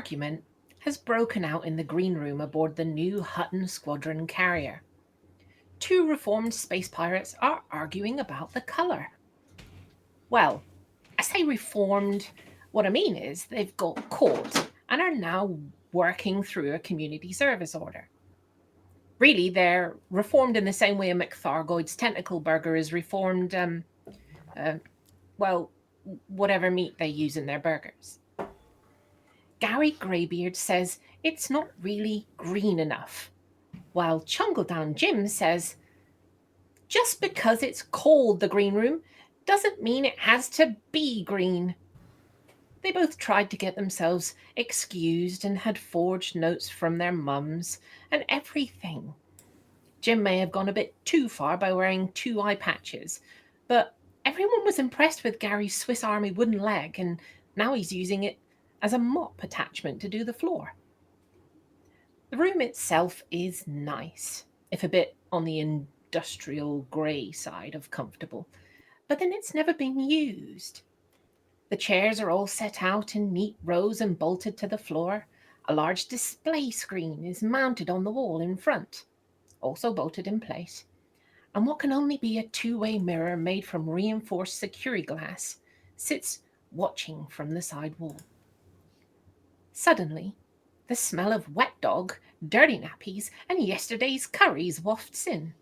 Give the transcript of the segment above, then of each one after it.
argument has broken out in the green room aboard the new Hutton Squadron carrier. Two reformed space pirates are arguing about the colour. Well, I say reformed, what I mean is they've got caught and are now working through a community service order. Really, they're reformed in the same way a McThargoid's tentacle burger is reformed, whatever meat they use in their burgers. Gary Greybeard says it's not really green enough, while Chungledown Jim says just because it's called the green room doesn't mean it has to be green. They both tried to get themselves excused and had forged notes from their mums and everything. Jim may have gone a bit too far by wearing 2 eye patches, but everyone was impressed with Gary's Swiss Army wooden leg, and now he's using it as a mop attachment to do the floor. The room itself is nice, if a bit on the industrial grey side of comfortable, but then it's never been used. The chairs are all set out in neat rows and bolted to the floor. A large display screen is mounted on the wall in front, also bolted in place, and what can only be a 2-way mirror made from reinforced security glass sits watching from the side wall. Suddenly, the smell of wet dog, dirty nappies, and yesterday's curries wafts in.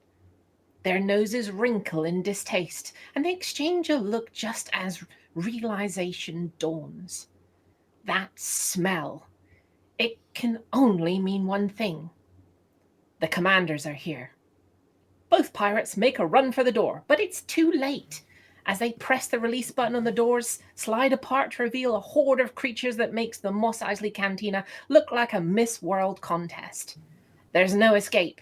Their noses wrinkle in distaste, and they exchange a look just as realization dawns. That smell. It can only mean one thing. The commanders are here. Both pirates make a run for the door, but it's too late. As they press the release button on the doors, slide apart to reveal a horde of creatures that makes the Mos Eisley Cantina look like a Miss World contest. There's no escape.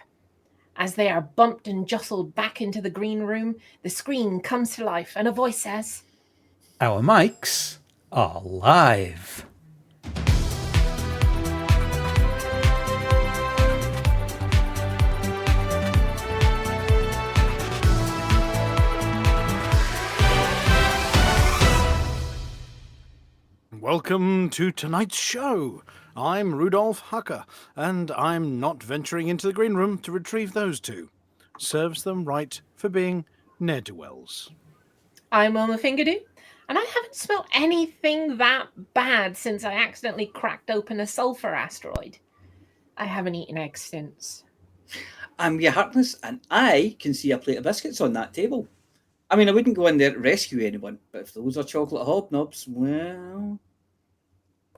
As they are bumped and jostled back into the green room, the screen comes to life and a voice says, "Our mics are live." Welcome to tonight's show. I'm Rudolph Hucker, and I'm not venturing into the green room to retrieve those two. Serves them right for being ne'er-do-wells. I'm Wilma Fingerdew, and I haven't smelt anything that bad since I accidentally cracked open a sulfur asteroid. I haven't eaten eggs since. I'm Mia Harkness, and I can see a plate of biscuits on that table. I mean, I wouldn't go in there to rescue anyone, but if those are chocolate hobnobs, well...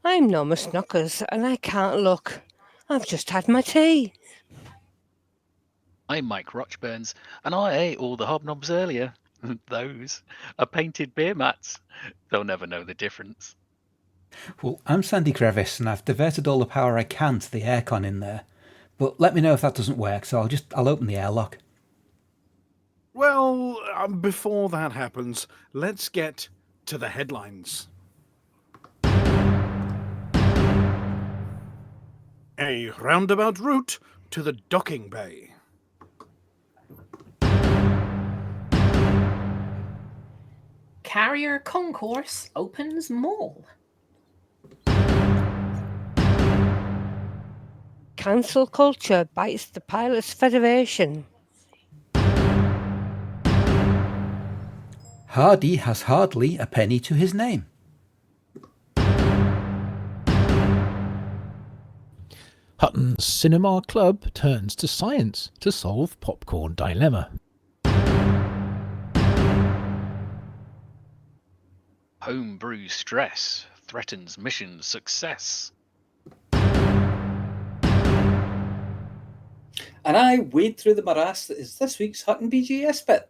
I'm Norma Snookers, and I can't look. I've just had my tea. I'm Mike Rochburns, and I ate all the hobnobs earlier. Those are painted beer mats. They'll never know the difference. Well, I'm Sandy Crevice, and I've diverted all the power I can to the aircon in there. But let me know if that doesn't work, so I'll open the airlock. Well, before that happens, let's get to the headlines. A roundabout route to the docking bay. Carrier concourse opens mall. Cancel culture bites the Pilots Federation. Hardy has hardly a penny to his name. Hutton Cinema Club turns to science to solve popcorn dilemma. Homebrew stress threatens mission success. And I wade through the morass that is this week's Hutton BGS bit.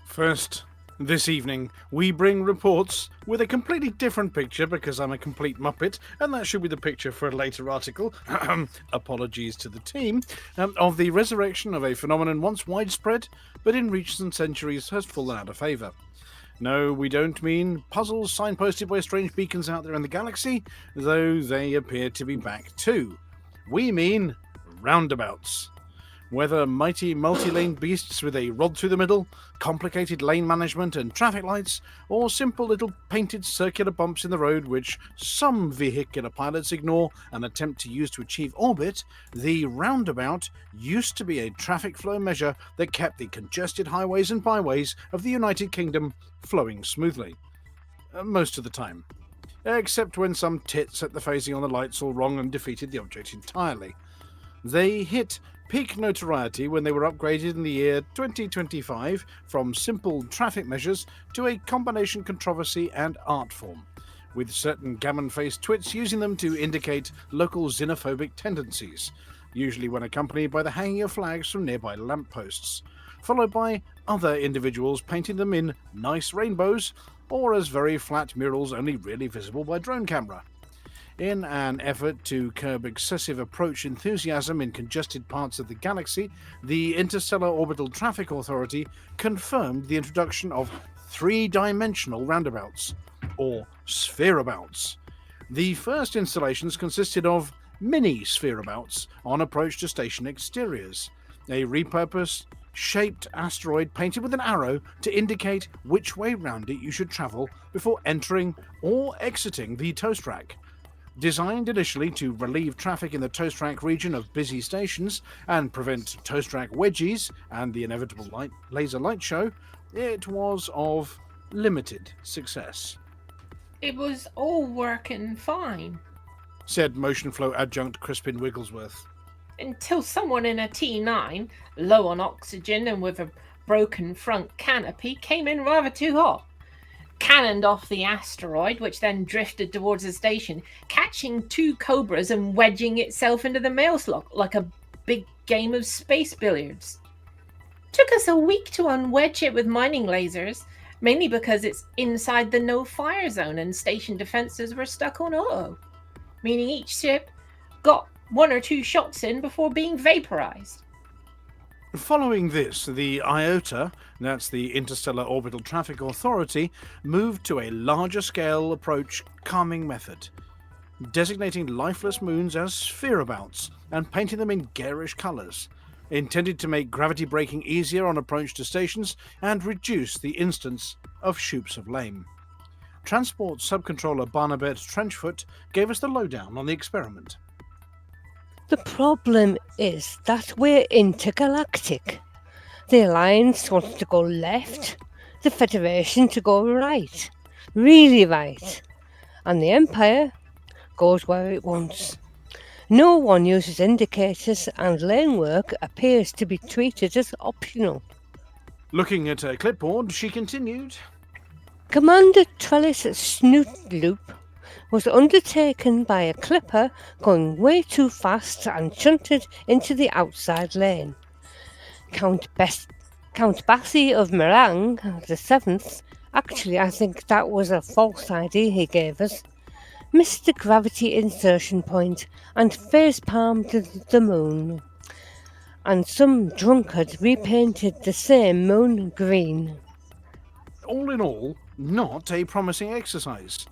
First, this evening, we bring reports with a completely different picture because I'm a complete muppet, and that should be the picture for a later article. Apologies to the team. Of the resurrection of a phenomenon once widespread, but in recent centuries has fallen out of favour. No, we don't mean puzzles signposted by strange beacons out there in the galaxy, though they appear to be back too. We mean roundabouts. Whether mighty multi-lane beasts with a rod through the middle, complicated lane management and traffic lights, or simple little painted circular bumps in the road which some vehicular pilots ignore and attempt to use to achieve orbit, the roundabout used to be a traffic flow measure that kept the congested highways and byways of the United Kingdom flowing smoothly. Most of the time. Except when some tit set the phasing on the lights all wrong and defeated the object entirely. They hit peak notoriety when they were upgraded in the year 2025 from simple traffic measures to a combination controversy and art form, with certain gammon-faced twits using them to indicate local xenophobic tendencies, usually when accompanied by the hanging of flags from nearby lampposts, followed by other individuals painting them in nice rainbows or as very flat murals only really visible by drone camera. In an effort to curb excessive approach enthusiasm in congested parts of the galaxy, the Interstellar Orbital Traffic Authority confirmed the introduction of three-dimensional roundabouts, or sphereabouts. The first installations consisted of mini sphereabouts on approach to station exteriors, a repurposed shaped asteroid painted with an arrow to indicate which way round it you should travel before entering or exiting the toast rack. Designed initially to relieve traffic in the toast rack region of busy stations and prevent toast rack wedgies and the inevitable laser light show, it was of limited success. It was all working fine. Said motion flow adjunct Crispin Wigglesworth. Until someone in a T9, low on oxygen and with a broken front canopy, came in rather too hot. Cannoned off the asteroid, which then drifted towards the station, catching two cobras and wedging itself into the mail slot like a big game of space billiards. Took us a week to unwedge it with mining lasers, mainly because it's inside the no-fire zone and station defenses were stuck on auto, meaning each ship got one or two shots in before being vaporized. Following this, the IOTA, that's the Interstellar Orbital Traffic Authority, moved to a larger scale approach calming method, designating lifeless moons as sphereabouts and painting them in garish colours, intended to make gravity braking easier on approach to stations and reduce the instance of shoops of lame. Transport Subcontroller Barnabette Trenchfoot gave us the lowdown on the experiment. The problem is that we're intergalactic. The Alliance wants to go left, the Federation to go right, really right, and the Empire goes where it wants. No one uses indicators and lane work appears to be treated as optional. Looking at her clipboard, she continued, Commander Trellis Snoot Loop was undertaken by a clipper going way too fast and shunted into the outside lane. Count Bassi of Merang, the 7th, actually I think that was a false ID he gave us, missed the gravity insertion point and face-palmed the moon. And some drunkard repainted the same moon green. all in all, not a promising exercise.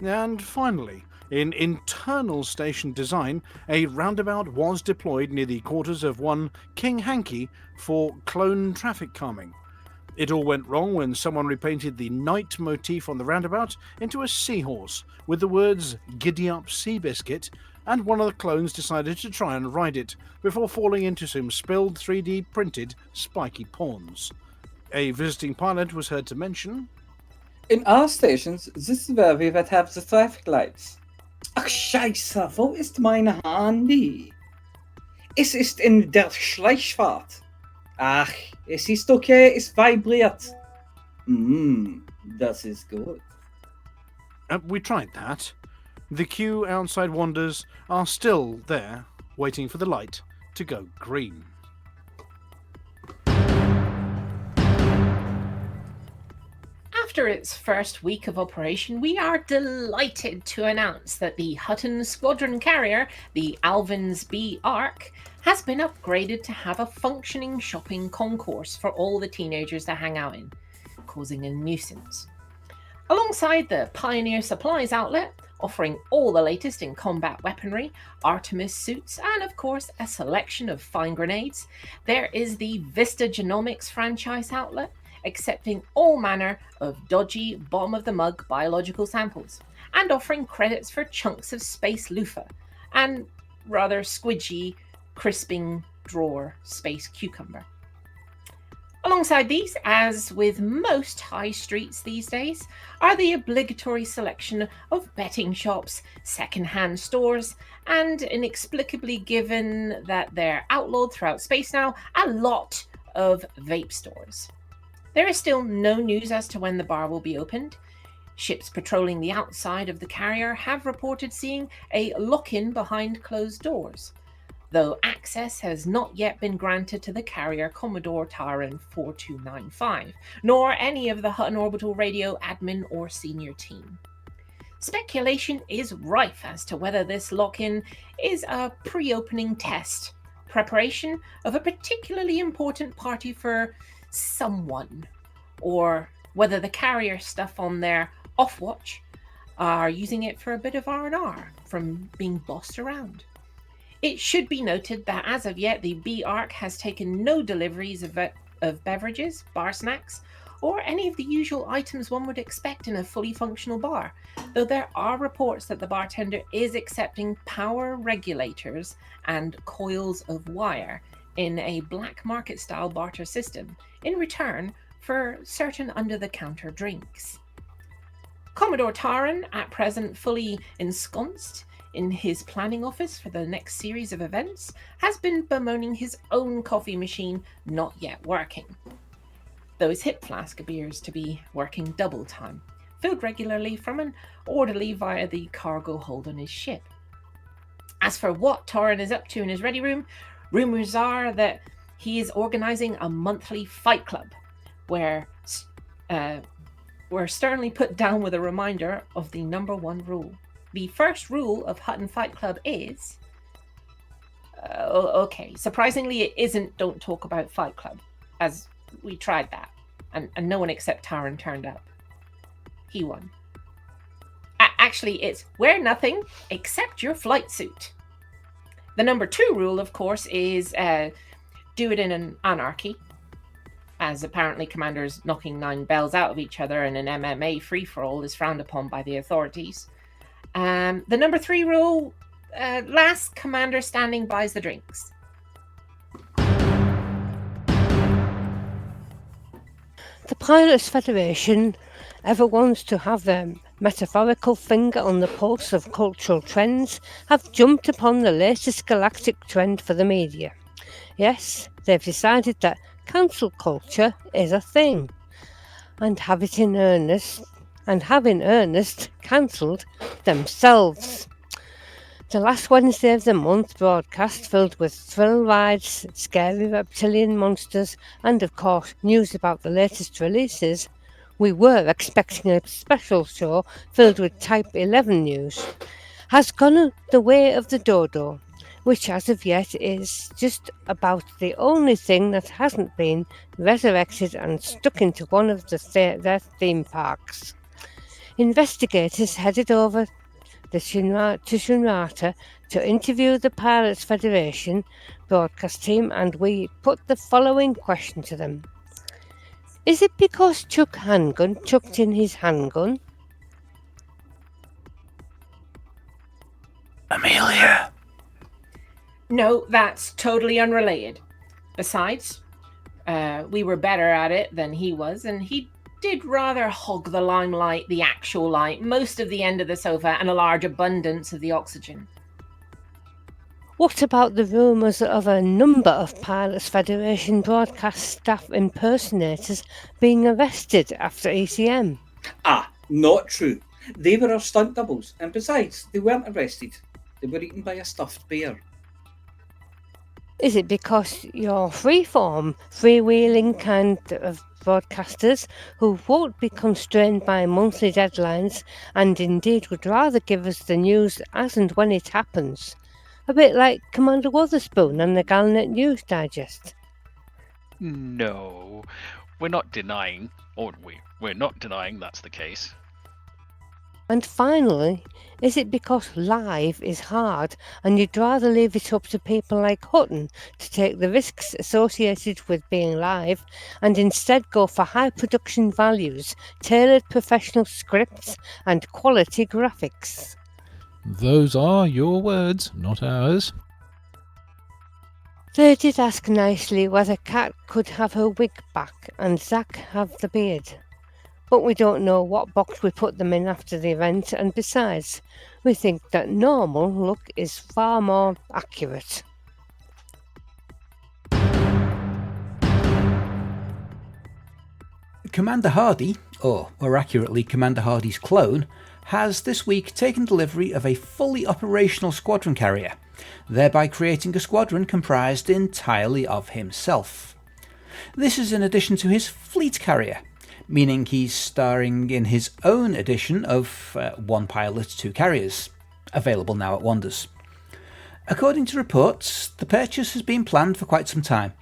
And finally, in internal station design, a roundabout was deployed near the quarters of one King Hankey for clone traffic calming. It all went wrong when someone repainted the night motif on the roundabout into a seahorse with the words "Giddy Up Seabiscuit," and one of the clones decided to try and ride it before falling into some spilled 3D printed spiky pawns. A visiting pilot was heard to mention, In our stations, this is where we would have the traffic lights. Ach scheiße, wo ist meine Handy? Es ist in der Schleichfahrt. Ach, es ist okay, es vibriert. Das ist gut. We tried that. The queue outside Wanders are still there, waiting for the light to go green. After its first week of operation, we are delighted to announce that the Hutton Squadron Carrier, the Alvin's B Ark, has been upgraded to have a functioning shopping concourse for all the teenagers to hang out in. causing a nuisance. Alongside the Pioneer Supplies outlet, offering all the latest in combat weaponry, Artemis suits, and of course a selection of fine grenades, there is the Vista Genomics franchise outlet, accepting all manner of dodgy, bottom-of-the-mug biological samples, and offering credits for chunks of space loofah, and rather squidgy, crisping drawer space cucumber. Alongside these, as with most high streets these days, are the obligatory selection of betting shops, second-hand stores, and inexplicably, given that they're outlawed throughout space now, a lot of vape stores. There is still no news as to when the bar will be opened. Ships patrolling the outside of the carrier have reported seeing a lock-in behind closed doors, though access has not yet been granted to the carrier Commodore Taren 4295, nor any of the Hutton Orbital Radio admin or senior team. Speculation is rife as to whether this lock-in is a pre-opening test, preparation of a particularly important party for someone, or whether the carrier stuff on their off-watch are using it for a bit of R&R from being bossed around. It should be noted that as of yet, the B-Arc has taken no deliveries of beverages, bar snacks, or any of the usual items one would expect in a fully functional bar, though there are reports that the bartender is accepting power regulators and coils of wire in a black market style barter system in return for certain under-the-counter drinks. Commodore Taren, at present fully ensconced in his planning office for the next series of events, has been bemoaning his own coffee machine not yet working, though his hip flask appears to be working double time, filled regularly from an orderly via the cargo hold on his ship. As for what Taren is up to in his ready room, rumours are that he is organising a monthly fight club, where sternly put down with a reminder of the number one rule. The first rule of Hutton Fight Club is... okay, surprisingly it isn't don't talk about Fight Club, as we tried that, and no one except Taren turned up. He won. Actually, it's wear nothing except your flight suit. The number 2 rule, of course, is do it in an anarchy, as apparently commanders knocking 9 bells out of each other in an MMA free-for-all is frowned upon by the authorities. The number 3 rule, last commander standing buys the drinks. The Pilots Federation ever wants to have their metaphorical finger on the pulse of cultural trends, have jumped upon the latest galactic trend for the media. Yes, they've decided that cancel culture is a thing, and have in earnest cancelled themselves. The last Wednesday of the month broadcast, filled with thrill rides, scary reptilian monsters, and of course news about the latest releases, we were expecting a special show filled with Type 11 news, has gone the way of the dodo, which as of yet is just about the only thing that hasn't been resurrected and stuck into one of their theme parks. Investigators headed over to Shinrata to interview the Pilots Federation broadcast team, and we put the following question to them. Is it because Chuck Handgun chucked in his handgun? Amelia! No, that's totally unrelated. Besides, we were better at it than he was, and he did rather hog the limelight, the actual light, most of the end of the sofa, and a large abundance of the oxygen. What about the rumours of a number of Pilots Federation broadcast staff impersonators being arrested after ECM? Not true. They were our stunt doubles, and besides, they weren't arrested. They were eaten by a stuffed bear. Is it because you're freeform, freewheeling kind of broadcasters who won't be constrained by monthly deadlines and indeed would rather give us the news as and when it happens? A bit like Commander Wotherspoon and the Galnet News Digest. No, We're not denying, we're not denying that's the case. And finally, is it because live is hard and you'd rather leave it up to people like Hutton to take the risks associated with being live and instead go for high production values, tailored professional scripts and quality graphics? Those are your words, not ours. They did ask nicely whether Kat could have her wig back and Zach have the beard. But we don't know what box we put them in after the event, and besides, we think that normal look is far more accurate. Commander Hardy, or more accurately Commander Hardy's clone, has this week taken delivery of a fully operational squadron carrier, thereby creating a squadron comprised entirely of himself. This is in addition to his fleet carrier, meaning he's starring in his own edition of One Pilot, Two Carriers, available now at Wonders. According to reports, the purchase has been planned for quite some time.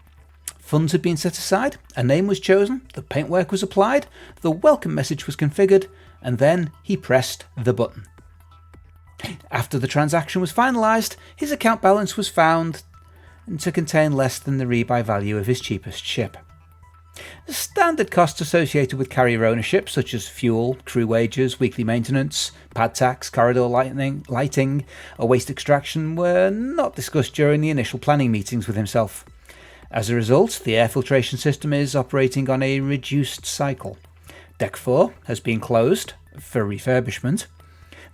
Funds had been set aside, a name was chosen, the paintwork was applied, the welcome message was configured, and then he pressed the button. After the transaction was finalised, his account balance was found to contain less than the rebuy value of his cheapest ship. The standard costs associated with carrier ownership, such as fuel, crew wages, weekly maintenance, pad tax, corridor lighting, or waste extraction, were not discussed during the initial planning meetings with himself. As a result, the air filtration system is operating on a reduced cycle. Deck 4 has been closed for refurbishment,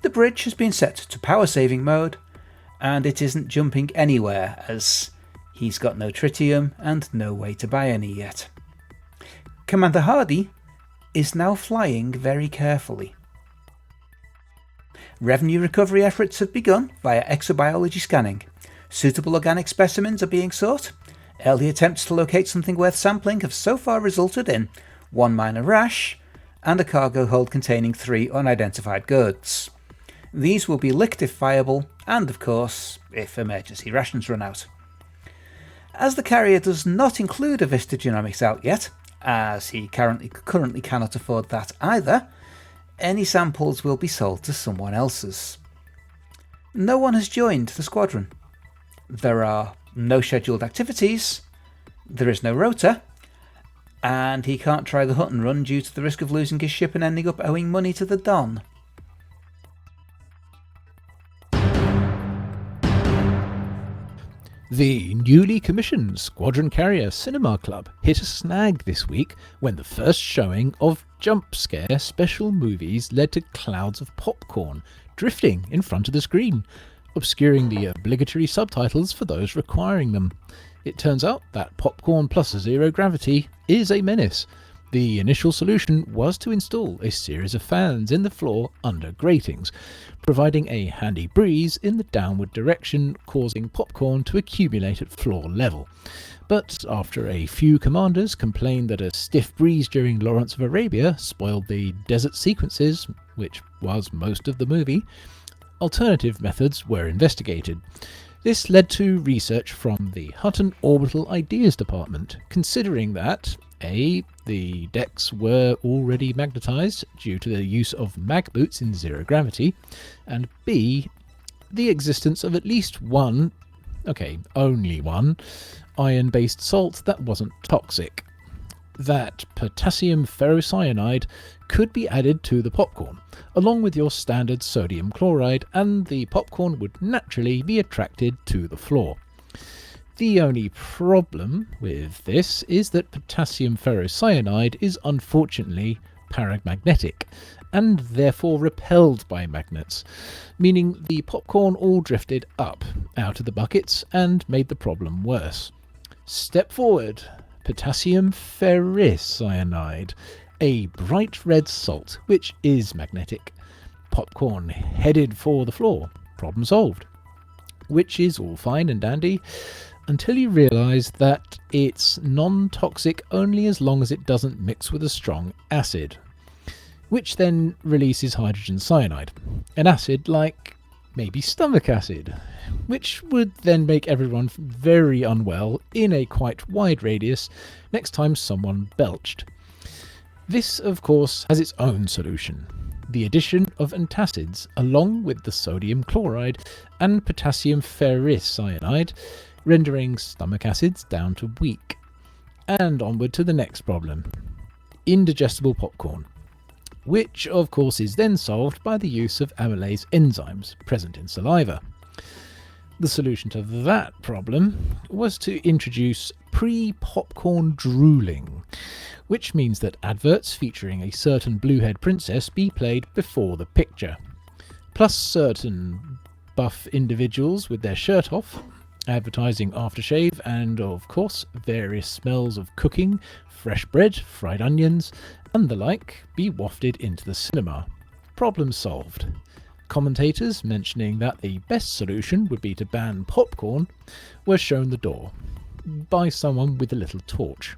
the bridge has been set to power saving mode, and it isn't jumping anywhere as he's got no tritium and no way to buy any yet. Commander Hardy is now flying very carefully. Revenue recovery efforts have begun via exobiology scanning. Suitable organic specimens are being sought. Early attempts to locate something worth sampling have so far resulted in one minor rash and a cargo hold containing 3 unidentified goods. These will be licked if viable, and of course, if emergency rations run out. As the carrier does not include a Vista Genomics out yet, as he currently cannot afford that either, any samples will be sold to someone else's. No one has joined the squadron. There are no scheduled activities, there is no rota, and he can't try the Hutton run due to the risk of losing his ship and ending up owing money to the Don. The newly commissioned Squadron Carrier Cinema Club hit a snag this week when the first showing of jump scare special movies led to clouds of popcorn drifting in front of the screen, obscuring the obligatory subtitles for those requiring them. It turns out that popcorn plus zero gravity is a menace. The initial solution was to install a series of fans in the floor under gratings, providing a handy breeze in the downward direction, causing popcorn to accumulate at floor level. But after a few commanders complained that a stiff breeze during Lawrence of Arabia spoiled the desert sequences, which was most of the movie, alternative methods were investigated. This led to research from the Hutton Orbital Ideas Department, considering that A. the decks were already magnetised due to the use of mag boots in zero gravity, and B. the existence of at least one, only one, iron-based salt that wasn't toxic. That potassium ferrocyanide could be added to the popcorn, along with your standard sodium chloride, and the popcorn would naturally be attracted to the floor. The only problem with this is that potassium ferrocyanide is unfortunately paramagnetic, and therefore repelled by magnets, meaning the popcorn all drifted up out of the buckets and made the problem worse. Step forward. Potassium ferricyanide, a bright red salt which is magnetic. Popcorn headed for the floor. Problem solved. Which is all fine and dandy until you realise that it's non-toxic only as long as it doesn't mix with a strong acid, which then releases hydrogen cyanide, an acid like maybe stomach acid, which would then make everyone very unwell in a quite wide radius next time someone belched. This, of course, has its own solution: the addition of antacids along with the sodium chloride and potassium ferricyanide, rendering stomach acids down to weak. And onward to the next problem: indigestible popcorn, which of course is then solved by the use of amylase enzymes present in saliva. The solution to that problem was to introduce pre-popcorn drooling, which means that adverts featuring a certain bluehead princess be played before the picture, plus certain buff individuals with their shirt off, advertising aftershave, and of course various smells of cooking, fresh bread, fried onions, and the like be wafted into the cinema. Problem solved. Commentators mentioning that the best solution would be to ban popcorn were shown the door by someone with a little torch.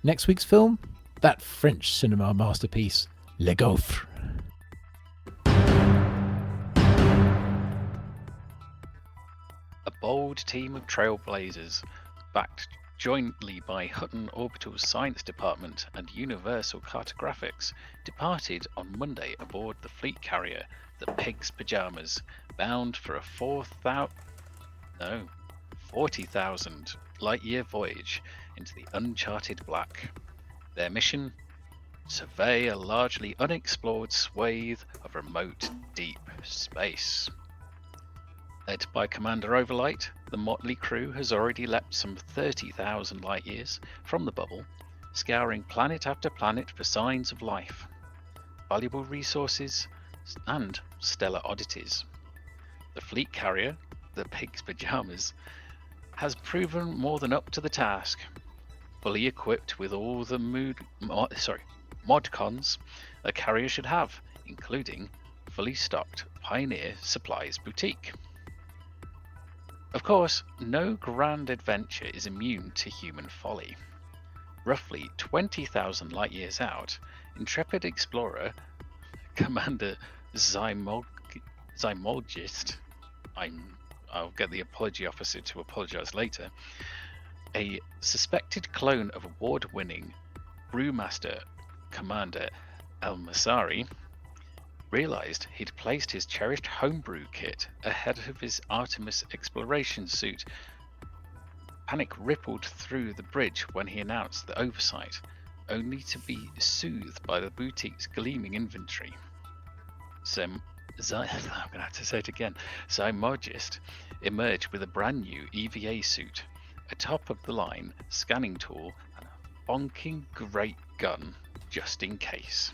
Next week's film, that French cinema masterpiece, Le Gaufre. A bold team of trailblazers, backed jointly by Hutton Orbital's Science Department and Universal Cartographics, departed on Monday aboard the fleet carrier, the Pig's Pyjamas, bound for a 40,000 light-year voyage into the uncharted black. Their mission? Survey a largely unexplored swathe of remote, deep space. Led by Commander Overlight, the motley crew has already leapt some 30,000 light-years from the bubble, scouring planet after planet for signs of life, valuable resources, and stellar oddities. The fleet carrier, the Pig's Pyjamas, has proven more than up to the task, fully equipped with all the modcons a carrier should have, including fully stocked Pioneer Supplies boutique. Of course, no grand adventure is immune to human folly. Roughly 20,000 light-years out, intrepid explorer Commander Zymologist, I'll get the apology officer to apologise later, a suspected clone of award-winning brewmaster Commander El-Masari, realised he'd placed his cherished homebrew kit ahead of his Artemis exploration suit. Panic rippled through the bridge when he announced the oversight, only to be soothed by the boutique's gleaming inventory. I'm going to have to say it again. Zymologist emerged with a brand new EVA suit, a top-of-the-line scanning tool, and a bonking great gun, just in case.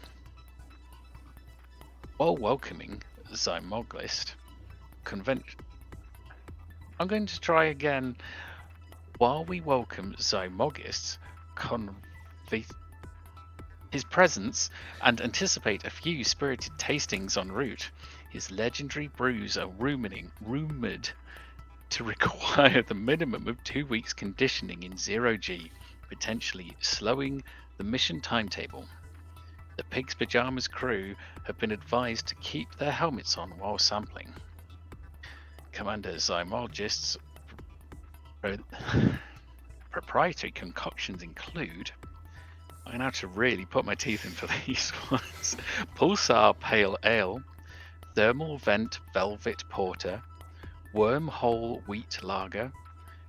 While welcoming Zymologist convention, I'm going to try again. While we welcome Zymologist's his presence and anticipate a few spirited tastings en route, his legendary brews are rumoured to require the minimum of 2 weeks conditioning in 0G, potentially slowing the mission timetable. The Pig's Pyjamas crew have been advised to keep their helmets on while sampling. Commander Zymologist's proprietary concoctions include, I'm going to have to really put my teeth in for these ones, Pulsar Pale Ale, Thermal Vent Velvet Porter, Wormhole Wheat Lager,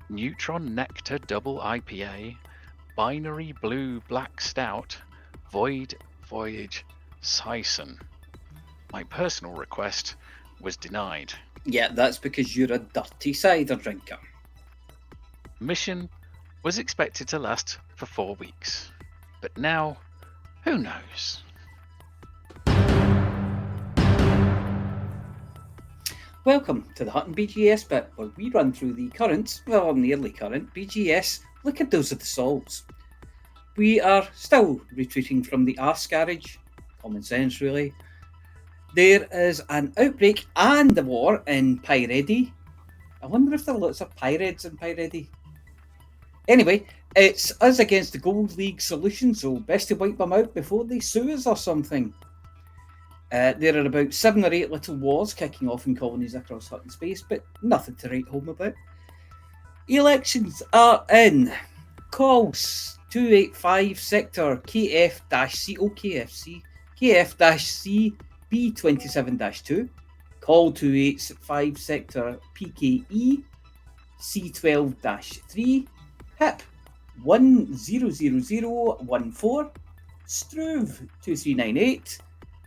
Neutron Nectar Double IPA, Binary Blue Black Stout, Void Voyage Sison. My personal request was denied. Yeah, that's because you're a dirty cider drinker. Mission was expected to last for 4 weeks, but now, who knows? Welcome to the Hutton BGS bit, where we run through the current, well, nearly current, BGS Liquid Dose of the Salts. We are still retreating from the arse garage. Common sense, really. There is an outbreak and a war in Pyredi. I wonder if there are lots of Pyreds in Pyredi. Anyway, it's us against the Gold League Solution, so best to wipe them out before they sue us or something. There are about 7 or 8 little wars kicking off in colonies across Hutton space, but nothing to write home about. Elections are in. Calls 285 sector KF-C OKFC KF-C B27-2. Call 285 sector PKE C12-3. HIP 100014. Struve 2398.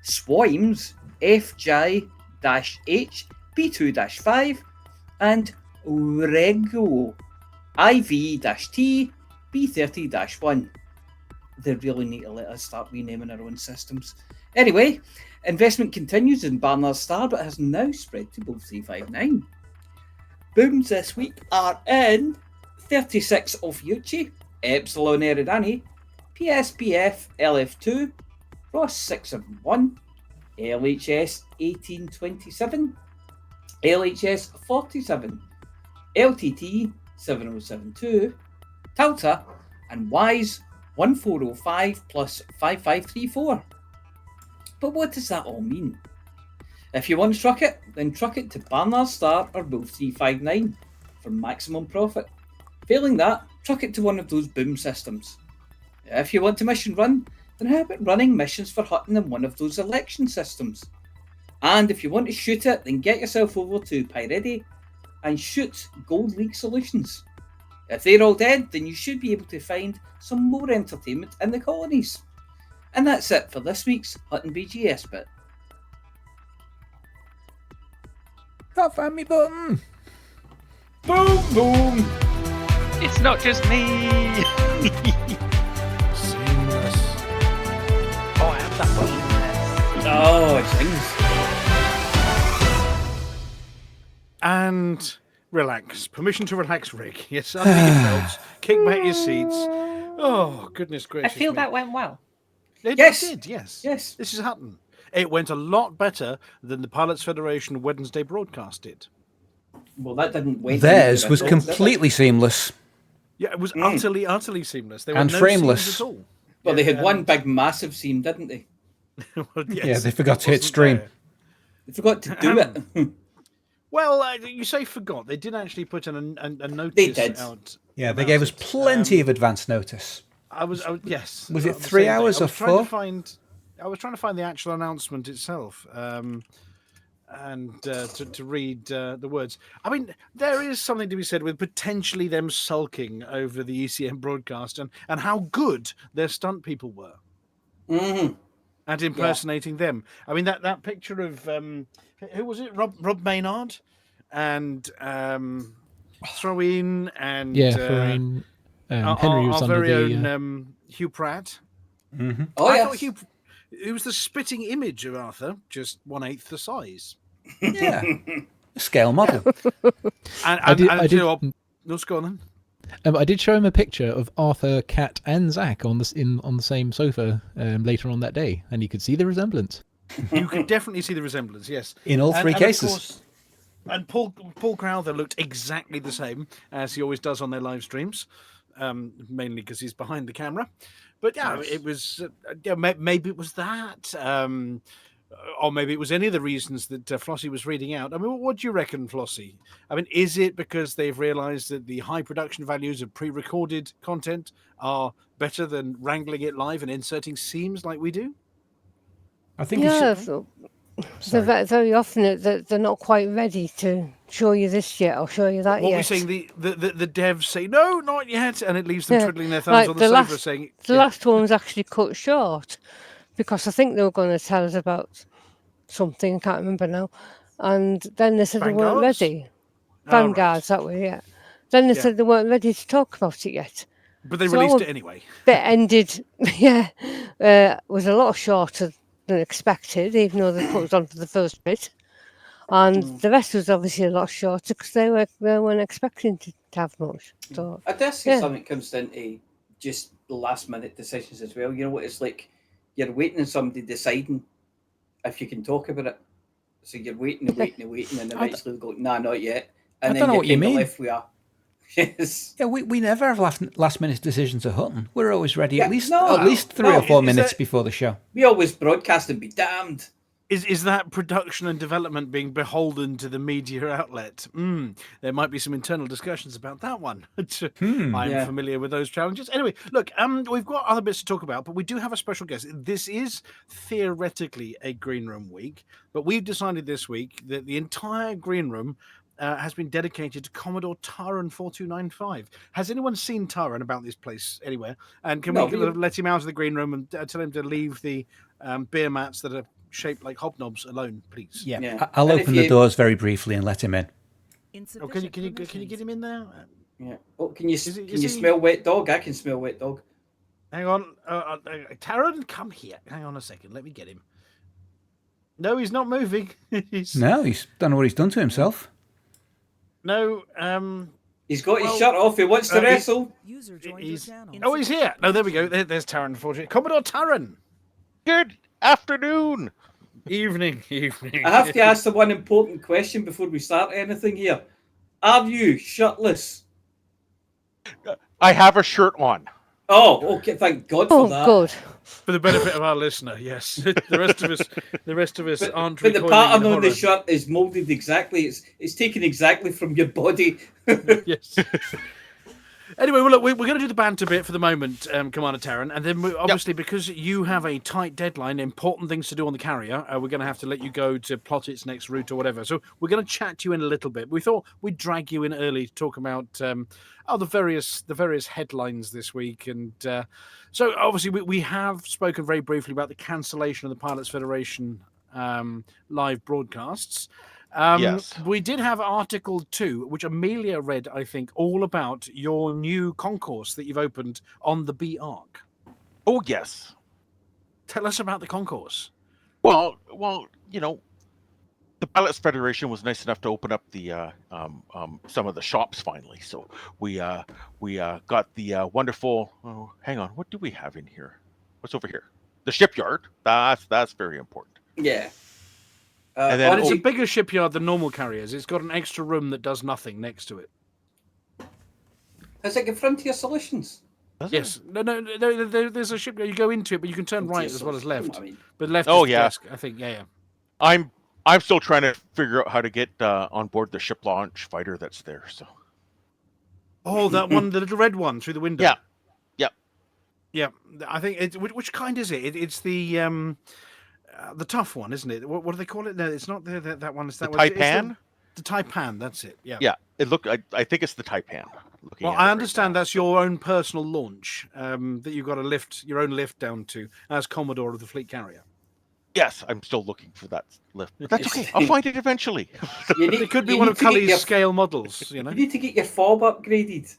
Swimes FJ-H B2-5. And Rego IV-T B30-1. They really need to let us start renaming our own systems. Anyway, investment continues in Banter Star, but has now spread to both 359. Booms this week are in 36 of Yuchi, Epsilon Eridani, PSPF LF2, Ross 671, LHS 1827, LHS 47, LTT 7072, Tauta, and WISE 1405 plus 5534. But what does that all mean? If you want to truck it, then truck it to Banner Star or both 359 for maximum profit. Failing that, truck it to one of those boom systems. If you want to mission run, then how about running missions for Hutton in one of those election systems? And if you want to shoot it, then get yourself over to Pyretti and shoot Gold League Solutions. If they're all dead, then you should be able to find some more entertainment in the colonies. And that's it for this week's Hutton BGS bit. Can't find me button. Boom, boom. It's not just me. Seamless. Oh, I have that button. Oh, it sings. And relax. Permission to relax, Rick. Yes, under your belts. Kick back your seats. Oh, goodness I gracious. feel me. that went well. It Yes. did, yes. Yes. This is Hutton. It went a lot better than the Pilots Federation Wednesday broadcast did. Well, that didn't wait. Theirs was completely seamless. Yeah, it was utterly seamless. There were And no frameless. seams at all. Well, they had Yeah, one big, massive seam, didn't they? well, yes, Yeah, they forgot to it hit wasn't stream. there. They forgot to do it. Well, you say forgot. They did actually put a notice They did. out. Yeah, they about gave us it. plenty of advance notice. I was yes. Was it I'm 3 saying that. hours I or was trying to 4? I was trying to find the actual announcement itself, and to read the words. I mean, there is something to be said with potentially them sulking over the ECM broadcast and how good their stunt people were Mm-hmm. and impersonating them. I mean, that picture of who was it? Rob Maynard and Throw-In and Florine, Henry was our under very the. own Hugh Pratt. Mm-hmm. Oh, I yes. thought it was the spitting image of Arthur, just 1/8 the size. Yeah. A scale model. And I did- and I you did- know what? Let's go on then. I did show him a picture of Arthur, Kat, and Zach on the same sofa later on that day, and you could see the resemblance. You can definitely see the resemblance, yes. In all three of cases. course- and Paul Crowther looked exactly the same as he always does on their live streams, mainly because he's behind the camera. But yeah, it was maybe it was that, or maybe it was any of the reasons that Flossy was reading out. I mean, what do you reckon, Flossy? I mean, is it because they've realised that the high production values of pre-recorded content are better than wrangling it live and inserting seams like we do? I think Yeah, it's... so Sorry. very often they're not quite ready to show you this yet or show you that What yet. we're saying, the devs say, no, not yet, and it leaves them Yeah, twiddling their thumbs like on the the sofa last- saying... The last one was actually cut short because I think they were going to tell us about something, I can't remember now. And then they said they weren't Vanguards? ready. Oh, right. Vanguards, that way, yeah. Then they Yeah. said they weren't ready to talk about it yet. But they So released it anyway. Bit ended, was a lot shorter than expected, even though they put us on for the first bit. And the rest was obviously a lot shorter because they weren't expecting to have much. So I dare say Yeah. something comes down to just last minute decisions as well. You know what it's like? You're waiting on somebody deciding if you can talk about it. So you're waiting and eventually they go, nah, not yet. And I then don't know you're what you kinda mean. left with a yes. Yeah, we never have last minute decisions at Hutton. We're always ready Yeah, at least no, 3 or no, 4 is minutes that- before the show. We always broadcast and be damned. Is that production and development being beholden to the media outlet? There might be some internal discussions about that one. I'm familiar with those challenges. Anyway, look, we've got other bits to talk about, but we do have a special guest. This is theoretically a Green Room week, but we've decided this week that the entire Green Room has been dedicated to Commodore Taren 4295. Has anyone seen Taren about this place anywhere? And can we let him out of the Green Room and tell him to leave the beer mats that are shaped like hobnobs alone, please? Yeah. I'll open the doors very briefly and let him in. Oh, can you get him in there? Yeah. Oh, can you smell wet dog? I can smell wet dog. Hang on, Taren, come here. Hang on a second. Let me get him. No, he's not moving. He's done what he's done to himself. No, he's got his shirt off. He wants to wrestle. He's here. No, there we go. There's Taren. Unfortunately, Commodore Taren. Good afternoon. Evening. I have to ask the one important question before we start anything here. Are you shirtless? I have a shirt on. Oh, okay. Thank God for that. Oh, good. For the benefit of our listener, yes. The rest of us aren't. But the pattern on the shirt is molded exactly. It's taken exactly from your body. Yes. Anyway, well, look, we're going to do the banter bit for the moment, Commander Taren, and then obviously because you have a tight deadline, important things to do on the carrier, we're going to have to let you go to plot its next route or whatever. So we're going to chat to you in a little bit. We thought we'd drag you in early to talk about the various headlines this week, and so obviously we have spoken very briefly about the cancellation of the Pilots Federation live broadcasts. Yes. We did have Article 2, which Amelia read, I think, all about your new concourse that you've opened on the B Arc. Oh, yes. Tell us about the concourse. Well, the Pilots Federation was nice enough to open up the some of the shops finally. So we got the wonderful. Oh, hang on, what do we have in here? What's over here? The shipyard. That's very important. Yeah. And then it's a bigger shipyard than normal carriers. It's got an extra room that does nothing next to it. Is it Frontier Solutions? Yes. No. There's a shipyard. You go into it, but you can turn right as well as left. But left is the desk, I think. Yeah. I'm still trying to figure out how to get on board the ship launch fighter that's there. So. Oh, that one, the little red one through the window. Yeah. Yeah. I think it's which kind is it? It's the tough one, isn't it? What do they call it? No, it's not that one. It's that the one. Taipan? The Taipan, that's it. Yeah. Yeah. I think it's the Taipan. Well, I understand that's your own personal launch that you've got your own lift down to as Commodore of the fleet carrier. Yes, I'm still looking for that lift. But that's okay. I'll find it eventually. It could be one of Cully's scale models. You need to get your fob upgraded.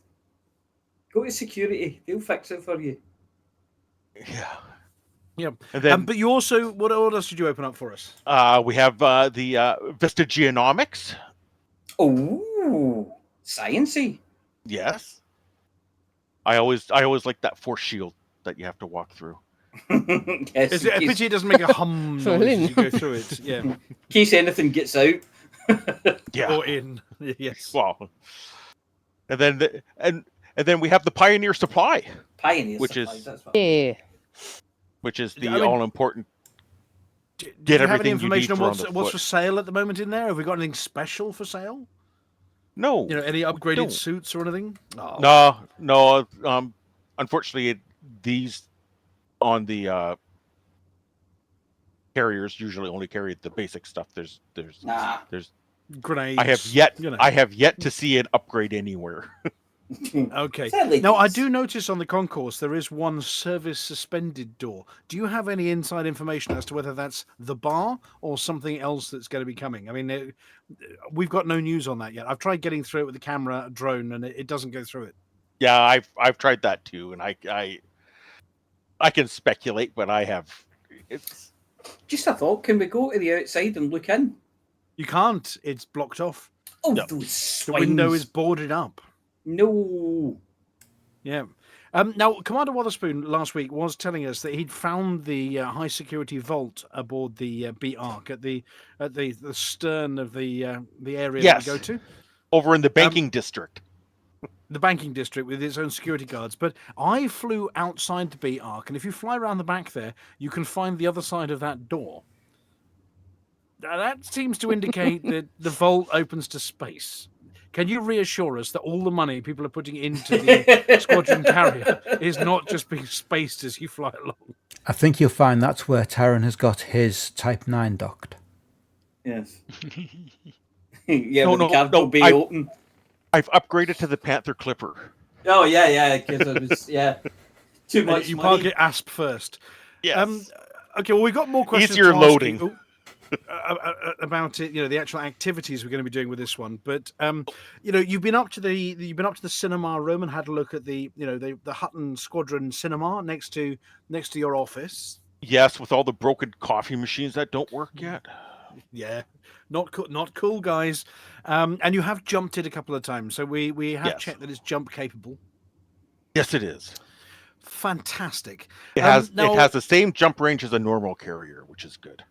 Go to security. They'll fix it for you. Yeah. Yeah. And then, but you also, what else did you open up for us? We have the Vista Geonomics. Oh, sciencey. Yes. I always like that force shield that you have to walk through. Yes, Is it a pity it doesn't make a hum noise as you go through it? Yeah. In case anything gets out. Yeah. Or in. Yes. Well. And then we have the Pioneer Supply. Pioneer which Supply. Which is the all important. Do you have any information on what's for sale at the moment in there? Have we got anything special for sale? No. Any upgraded suits or anything? Oh. No. Unfortunately, these on the carriers usually only carry the basic stuff. There's grenades. I have yet to see an upgrade anywhere. Okay. Now, I do notice on the concourse there is one service suspended door. Do you have any inside information as to whether that's the bar or something else that's going to be coming? I mean, we've got no news on that yet. I've tried getting through it with the camera drone, and it doesn't go through it. Yeah, I've tried that too, and I can speculate, but it's just a thought. Can we go to the outside and look in? You can't. It's blocked off. Oh, no. The window is boarded up. No. Yeah. Now, Commander Wotherspoon last week was telling us that he'd found the high security vault aboard the B Arc at the stern of the area that we go to, over in the banking district. The banking district with its own security guards. But I flew outside the B Arc, and if you fly around the back there, you can find the other side of that door. Now, that seems to indicate that the vault opens to space. Can you reassure us that all the money people are putting into the squadron carrier is not just being spaced as you fly along? I think you'll find that's where Taren has got his Type 9 docked. Yes. Yeah, No, with the no, cargo no, bay open. I've upgraded to the Panther Clipper. Oh yeah, because it was too And much you money. park it ASP first. Yes. Okay, well, we've got more questions Easier to loading. ask you about it. The actual activities we're going to be doing with this one. But you've been up to the cinema room and had a look at the Hutton Squadron cinema next to your office. Yes, with all the broken coffee machines that don't work yet. Yeah, not cool, guys. And you have jumped it a couple of times, so we have checked that it's jump capable. Yes, it is. Fantastic. It has the same jump range as a normal carrier, which is good.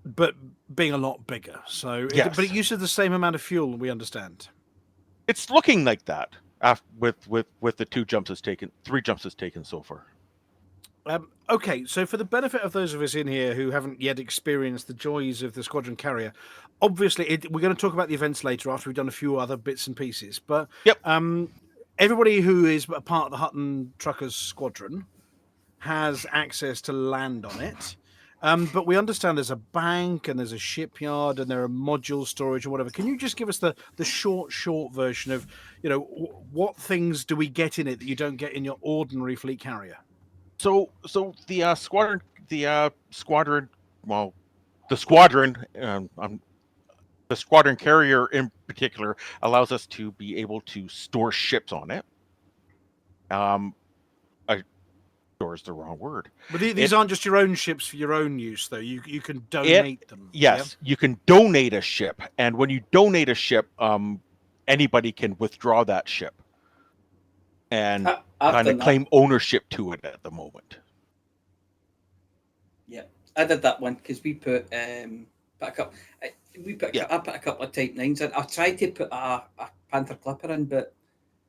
But being a lot bigger, so Yes. but it uses the same amount of fuel. We understand. It's looking like that with the 3 jumps it's taken so far. Okay, so for the benefit of those of us in here who haven't yet experienced the joys of the Squadron Carrier, obviously we're going to talk about the events later after we've done a few other bits and pieces. But everybody who is a part of the Hutton Truckers Squadron has access to land on it. But we understand there's a bank and there's a shipyard and there are module storage or whatever. Can you just give us the short version of, what things do we get in it that you don't get in your ordinary fleet carrier? So the squadron, the squadron carrier in particular allows us to be able to store ships on it. Store is the wrong word. But these aren't just your own ships for your own use, though. You can donate them. Yes, you can donate a ship, and when you donate a ship, anybody can withdraw that ship and kind of claim ownership to it at the moment. Yeah, I did that one because we put I put a couple of Type 9s in. I tried to put a Panther Clipper in, but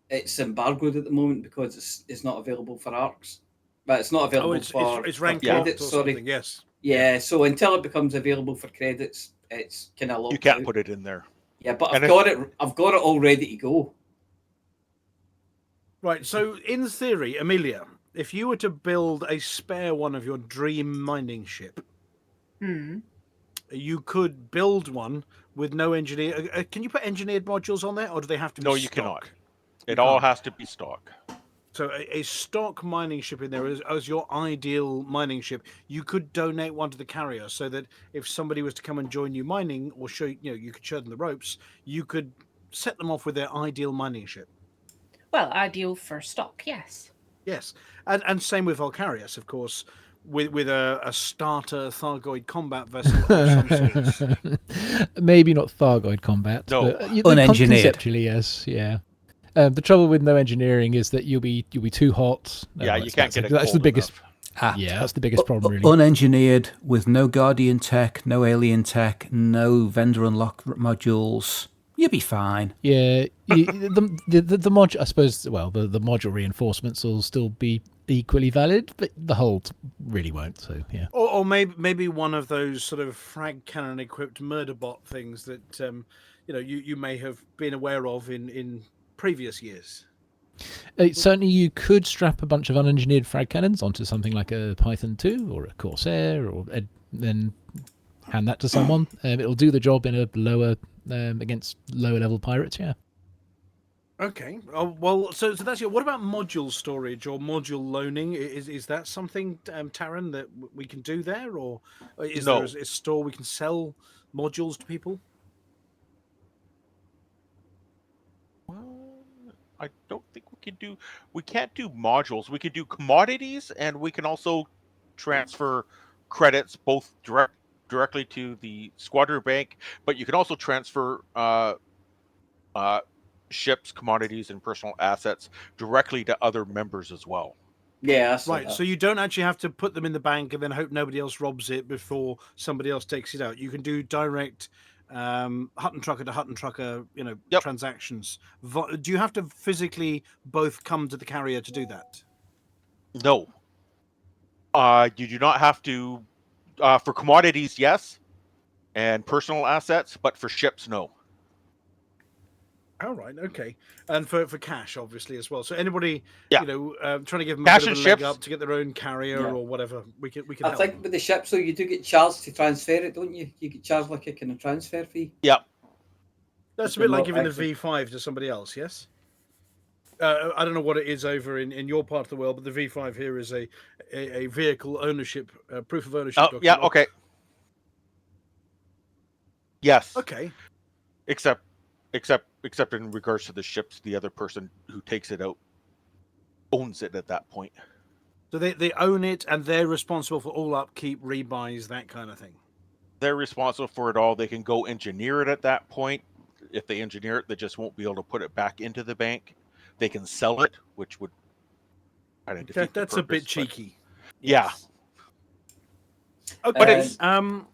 it's embargoed at the moment because it's not available for ARCs. But it's not available it's ranked credits. Or sorry, something, yes. Yeah, so until it becomes available for credits, it's kind of locked. You can't put it in there. Yeah, but I've got it all ready to go. Right. So in theory, Amelia, if you were to build a spare one of your dream mining ship, you could build one with no engineer. Can you put engineered modules on there, or do they have to be stock? You cannot. It all has to be stock. So a stock mining ship in there as your ideal mining ship, you could donate one to the carrier so that if somebody was to come and join you mining or show you could show them the ropes, you could set them off with their ideal mining ship. Well, ideal for stock, yes. Yes, and same with Volcarius, of course, with a starter Thargoid combat vessel of some sorts. Maybe not Thargoid combat, no, but unengineered. Conceptually, yes, yeah. The trouble with no engineering is that you'll be too hot. Yeah, you can't get it. That's the biggest. Enough. That's the biggest problem, really. Unengineered, with no Guardian tech, no alien tech, no vendor unlock modules. You'll be fine. Yeah, the module. I suppose. Well, the module reinforcements will still be equally valid, but the hull really won't. So yeah. Or maybe one of those sort of frag cannon equipped murder bot things that you may have been aware of in previous years. Certainly, you could strap a bunch of unengineered frag cannons onto something like a Python 2 or a Corsair, or then hand that to someone. It'll do the job in a lower against lower level pirates. Yeah. Okay. Well, so that's what about module storage or module loaning? Is that something, Taren, that we can do there, or is there a store we can sell modules to people? I don't think we can't do modules. We can do commodities, and we can also transfer credits both directly to the squadron bank, but you can also transfer ships, commodities, and personal assets directly to other members as well. Yeah, right. So you don't actually have to put them in the bank and then hope nobody else robs it before somebody else takes it out. You can do direct Hutton Trucker to Hutton Trucker, transactions. Do you have to physically both come to the carrier to do that? No. You do not have to. For commodities, yes. and personal assets, but for ships, no. All right, okay, and for cash, obviously as well. So anybody, Yeah. trying to give them Cash a bit and of a leg ships. up to get their own carrier Yeah. or whatever, we can I help. think with the ships, though, you do get charged to transfer it, don't you? You get charged like a kind of transfer fee. Yeah. That's a But bit like not giving the actually- V5 to somebody else, yes? I don't know what it is over in your part of the world, but the V5 here is a vehicle ownership, proof of ownership Oh, yeah, document. okay. Yes. Okay. Except in regards to the ships, the other person who takes it out owns it at that point. So they own it and they're responsible for all upkeep, rebuys, that kind of thing. They're responsible for it all. They can go engineer it at that point. If they engineer it, they just won't be able to put it back into the bank. They can sell it, which would kind of defeat That's the a bit purpose, but- cheeky. Yeah. Okay. But it's- And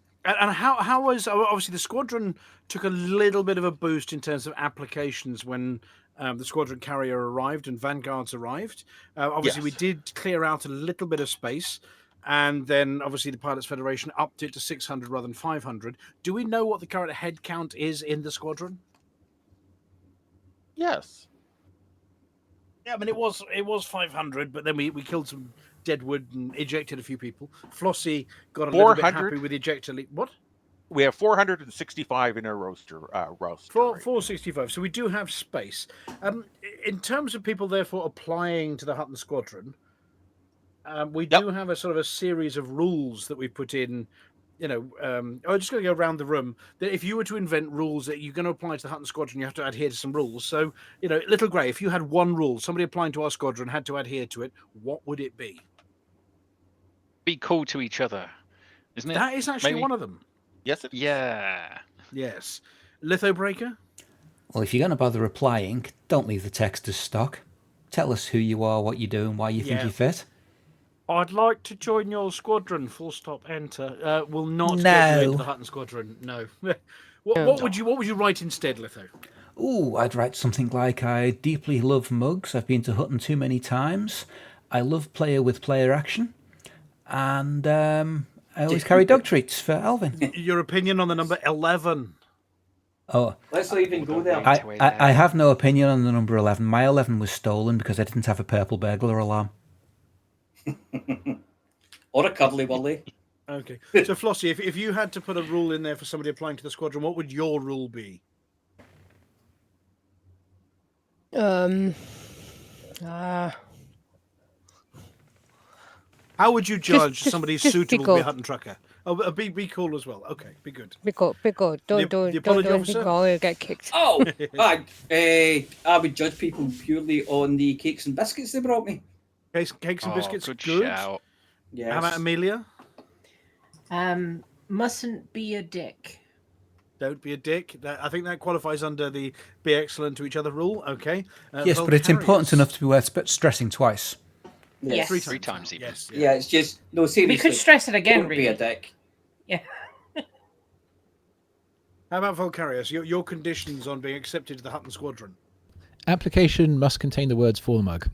how was, obviously the squadron took a little bit of a boost in terms of applications when the squadron carrier arrived and Vanguards arrived. Obviously, we Yes. did clear out a little bit of space, and then obviously the Pilots Federation upped it to 600 rather than 500. Do we know what the current head count is in the squadron? Yes. Yeah, I mean, it was 500, but then we killed some deadwood and ejected a few people. Flossy got a little bit 400? happy with ejector. What? We have 465 in our roster. right 465. So we do have space. In terms of people, therefore, applying to the Hutton Squadron, we do have a sort of a series of rules that we put in. I'm just going to go around the room. That if you were to invent rules that you're going to apply to the Hutton Squadron, you have to adhere to some rules. So, Little Grey, if you had one rule, somebody applying to our squadron had to adhere to it, what would it be? Be cool to each other, isn't it? That is actually Maybe? one of them. Yes, it is. Yeah. Yes. Lithobreaker? Well, if you're going to bother replying, don't leave the text as stock. Tell us who you are, what you do, and why you think Yeah. you fit. I'd like to join your squadron. Full stop. Enter. Will not get No. you into the Hutton Squadron. No. What would you write instead, Litho? Ooh, I'd write something like, I deeply love mugs. I've been to Hutton too many times. I love player-with-player action. And I always carry dog treats for Alvin. Your opinion on the number 11? Oh, Let's not even go there. I have no opinion on the number 11. My 11 was stolen because I didn't have a purple burglar alarm. Or a cuddly wurly. Okay. So, Flossy, if you had to put a rule in there for somebody applying to the squadron, what would your rule be? How would you judge somebody's just be suitable to be a good. Hutton trucker? Oh, be cool as well. Okay, be good. Be good. Don't do the apology anything officer? wrong, you'll get kicked. Oh, I would judge people purely on the cakes and biscuits they brought me. Cakes and biscuits, Good good. shout. Yes. How about Amelia? Mustn't be a dick. Don't be a dick. I think that qualifies under the be excellent to each other rule. Okay. Yes, but it's important Volcarius. enough to be worth stressing twice. Yes. Three times even. Yes. Yeah, it's just no seriously. We could stress it again, Don't be really. a dick. Yeah. How about Volcarius? Your conditions on being accepted to the Hutton Squadron. Application must contain the words for the mug.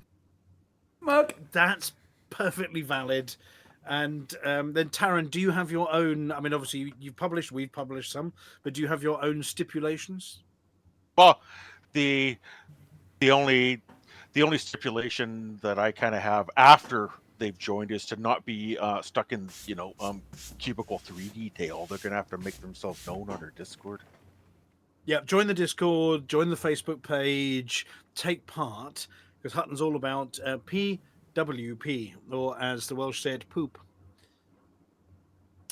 Mug. That's perfectly valid. And then Taren, do you have your own? I mean, obviously we've published some, but do you have your own stipulations? Well, the only stipulation that I kind of have after they've joined is to not be stuck in cubicle 3 detail. They're going to have to make themselves known on our Discord. Yeah, join the Discord, join the Facebook page, take part, because Hutton's all about PWP, or as the Welsh said, poop.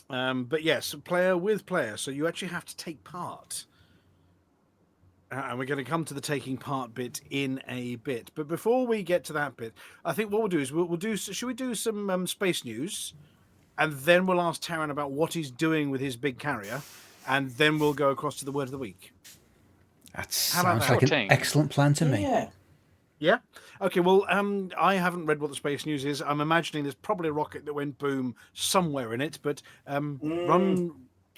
But yes, player with player, so you actually have to take part. And we're going to come to the taking part bit in a bit. But before we get to that bit, I think what we'll do is we'll do. Should we do some space news, and then we'll ask Taren about what he's doing with his big carrier, and then we'll go across to the word of the week. That How about sounds like an 14? excellent plan to me. Yeah. Yeah. Okay. Well, I haven't read what the space news is. I'm imagining there's probably a rocket that went boom somewhere in it. But run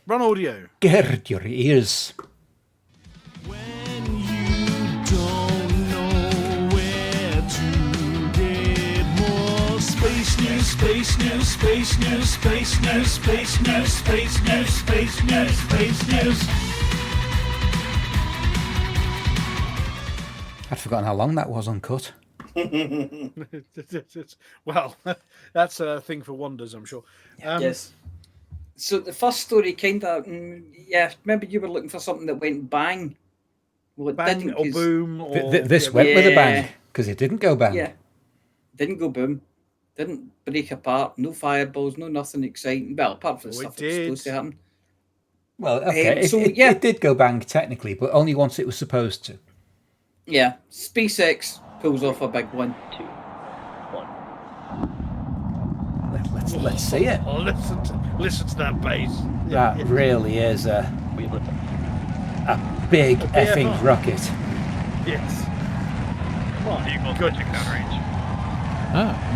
audio. Gird your ears. When you don't know where to get more space news. space news, space news, space news, space news, space news, space news, space news. I'd forgotten how long that was uncut. Well, that's a thing for wonders, I'm sure. Yes. So the first story kind of, maybe you were looking for something that went bang. Well, it Bang didn't. or 'Cause- boom or This went with a bang, because it didn't go bang. Yeah. Didn't go boom. Didn't break apart. No fireballs. No nothing exciting. Well, apart from the Oh, it stuff that's supposed to did. happen. Well, okay, So, it did go bang technically, but only once it was supposed to. Yeah. SpaceX pulls off a big one. 2, 1. Let's see it. Oh, listen to that bass. That really is a We have liftoff. big effing rocket. Yes. My Vehicle goodness. switching downrange.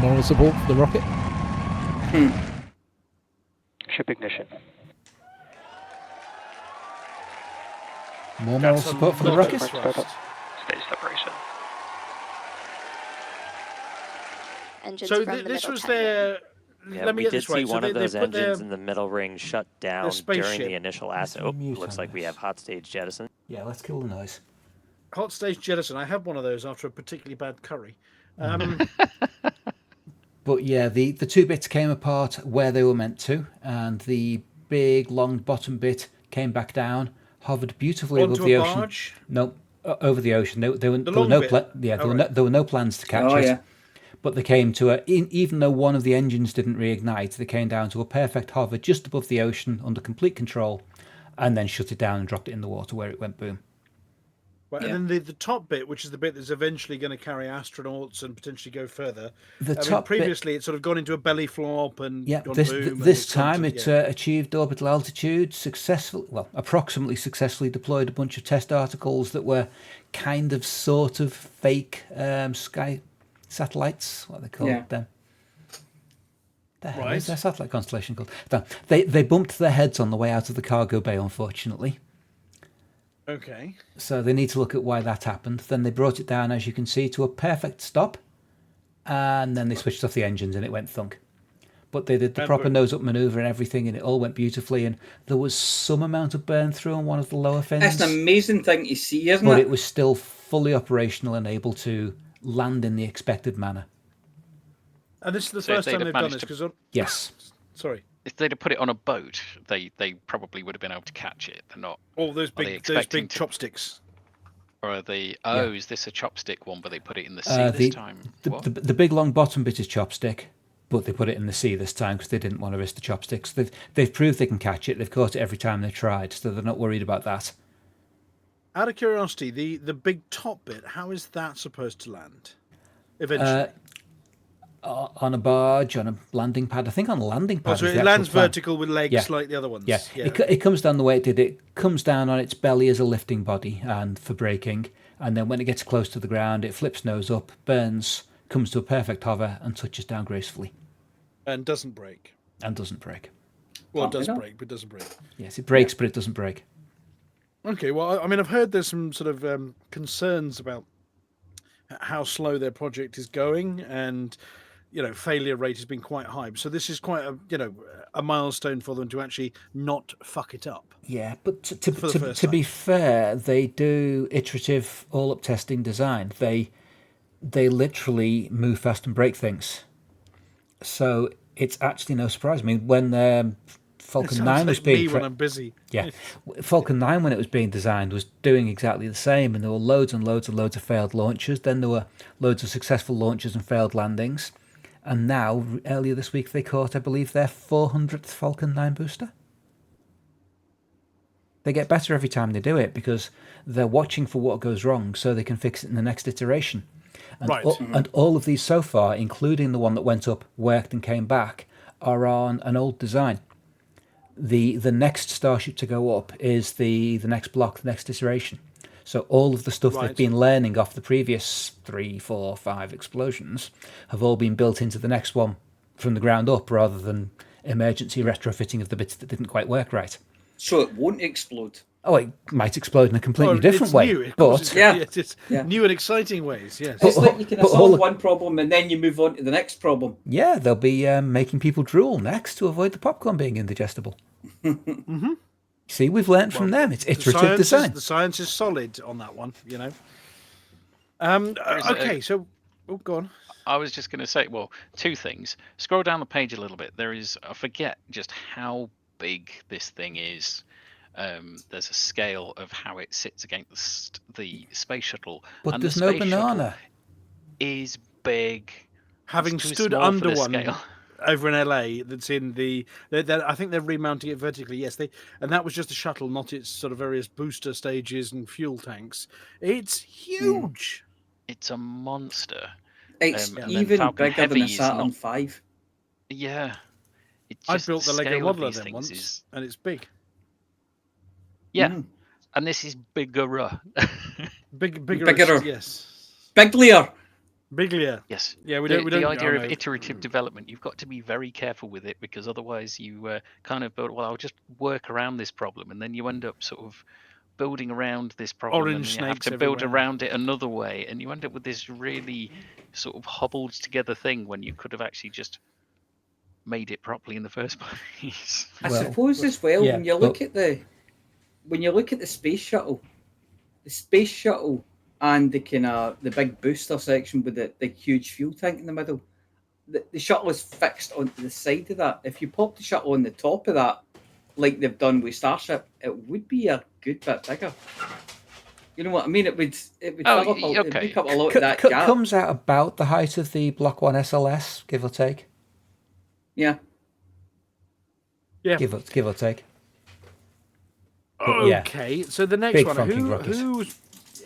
Moral support for the rocket. Ship ignition. More moral That's a support for the lot of rocket. thrust. Stage separation. Engines So from the this middle was tiny ring. their. Yeah, Let me we get did this right. see So one of they those put their- engines in the middle ring shut down during spaceship. the initial asset. Oh, mute looks on like we this. have hot stage jettison. Yeah, let's kill the noise. Hot stage jettison. I had one of those after a particularly bad curry. But yeah, the two bits came apart where they were meant to, and the big long bottom bit came back down, hovered beautifully Onto above the a ocean. barge? No, over the ocean. There were long no bit? there were no plans to catch Oh, it. yeah. But they came to even though one of the engines didn't reignite, they came down to a perfect hover just above the ocean under complete control, and then shut it down and dropped it in the water where it went boom. Right, Yeah. and then the top bit, which is the bit that's eventually going to carry astronauts and potentially go further. The I mean, top bit- previously, it's sort of gone into a belly flop and Yeah, gone this boom. and this it's gone time to- it yeah. achieved orbital altitude, approximately successfully deployed a bunch of test articles that were kind of sort of fake sky satellites, what they called Yeah. them. The hell Right. is their satellite constellation called? No, they bumped their heads on the way out of the cargo bay, unfortunately. Okay. So they need to look at why that happened. Then they brought it down, as you can see, to a perfect stop, and then they switched off the engines and it went thunk. But they did the And proper boom. nose-up manoeuvre and everything, and it all went beautifully. And there was some amount of burn through on one of the lower fins, That's an amazing thing to see, isn't but it? it was still fully operational and able to land in the expected manner. And this is the So if first they'd time have they've done managed this to- because Yes. sorry, If they'd have put it on a boat, they probably would have been able to catch it. They're not. all those Are they big expecting to- chopsticks. Or are they? Oh, is this a chopstick one? But they put it in the sea Uh, this time. What? the big long bottom bit is chopstick, but they put it in the sea this time because they didn't want to risk the chopsticks. They've proved they can catch it. They've caught it every time they tried, so they're not worried about that. Out of curiosity, the big top bit, how is that supposed to land? Eventually, On a barge, on a landing pad. I think on a landing pad. so is it the lands actual plan. vertical with legs Yeah. like the other ones. Yeah, It comes down the way it did. It comes down on its belly as a lifting body and for braking, and then when it gets close to the ground, it flips nose up, burns, comes to a perfect hover, and touches down gracefully, and doesn't break. and doesn't break. Well, it Can't be does done. break, but doesn't break. Yes, it breaks, but it doesn't break. Okay, well, I mean, I've heard there's some sort of concerns about how slow their project is going, and failure rate has been quite high. So this is quite a milestone for them to actually not fuck it up. Yeah, but For the first to be time. fair, they do iterative all-up testing design. They literally move fast and break things. So it's actually no surprise. I mean, when Falcon Sounds 9 was like being me when I'm busy. yeah, Falcon 9 when it was being designed was doing exactly the same, and there were loads and loads and loads of failed launches. Then there were loads of successful launches and failed landings. And now, earlier this week, they caught, I believe, their 400th Falcon 9 booster. They get better every time they do it because they're watching for what goes wrong so they can fix it in the next iteration. And, Right. and all of these so far, including the one that went up, worked and came back, are on an old design. The next Starship to go up is the next block, the next iteration. So all of the stuff Right. they've been learning off the previous 3, 4, 5 explosions have all been built into the next one from the ground up rather than emergency retrofitting of the bits that didn't quite work right. So it won't explode. Oh, it might explode in a completely different it's way. New. Of course But it's new and exciting ways. Yes, it's like you can solve one problem and then you move on to the next problem. yeah, they'll be making people drool next to avoid the popcorn being indigestible. Mm-hmm. See, we've learned from them. It's iterative design. The science is solid on that one, you know. Okay, so go on. I was just going to say, well, two things. Scroll down the page a little bit. I forget just how big this thing is. There's a scale of how it sits against the space shuttle. But and there's the no space banana. shuttle is big. Having It's too stood small for under the one scale. over in LA, that's in the. I think they're remounting it vertically. Yes, and that was just the shuttle, not its sort of various booster stages and fuel tanks. It's huge. It's a monster. It's and even Falcon bigger than Heavy a is Saturn not- 5. Yeah. It's I just built the Lego scale model of these them things once, is- and it's big. Yeah. And this is bigger. Bigger. Yes. Biglier. Yes. Yeah, we the, don't. The idea of no. iterative development, you've got to be very careful with it because otherwise you kind of build. Well, I'll just work around this problem, and then you end up sort of building around this problem, Orange and then you have snakes to build everywhere. around it another way, and you end up with this really sort of hobbled together thing when you could have actually just made it properly in the first place. I suppose as well yeah, when you look at the space shuttle and the kind of the big booster section with the huge fuel tank in the middle, the shuttle is fixed onto the side of that. If you pop the shuttle on the top of that, like they've done with Starship, it would be a good bit bigger. You know what I mean? It would it'd make up a lot of that gap. Comes out about the height of the Block 1 SLS, give or take. Yeah. Give or take. But yeah, Okay, so the next big one. funky rocket.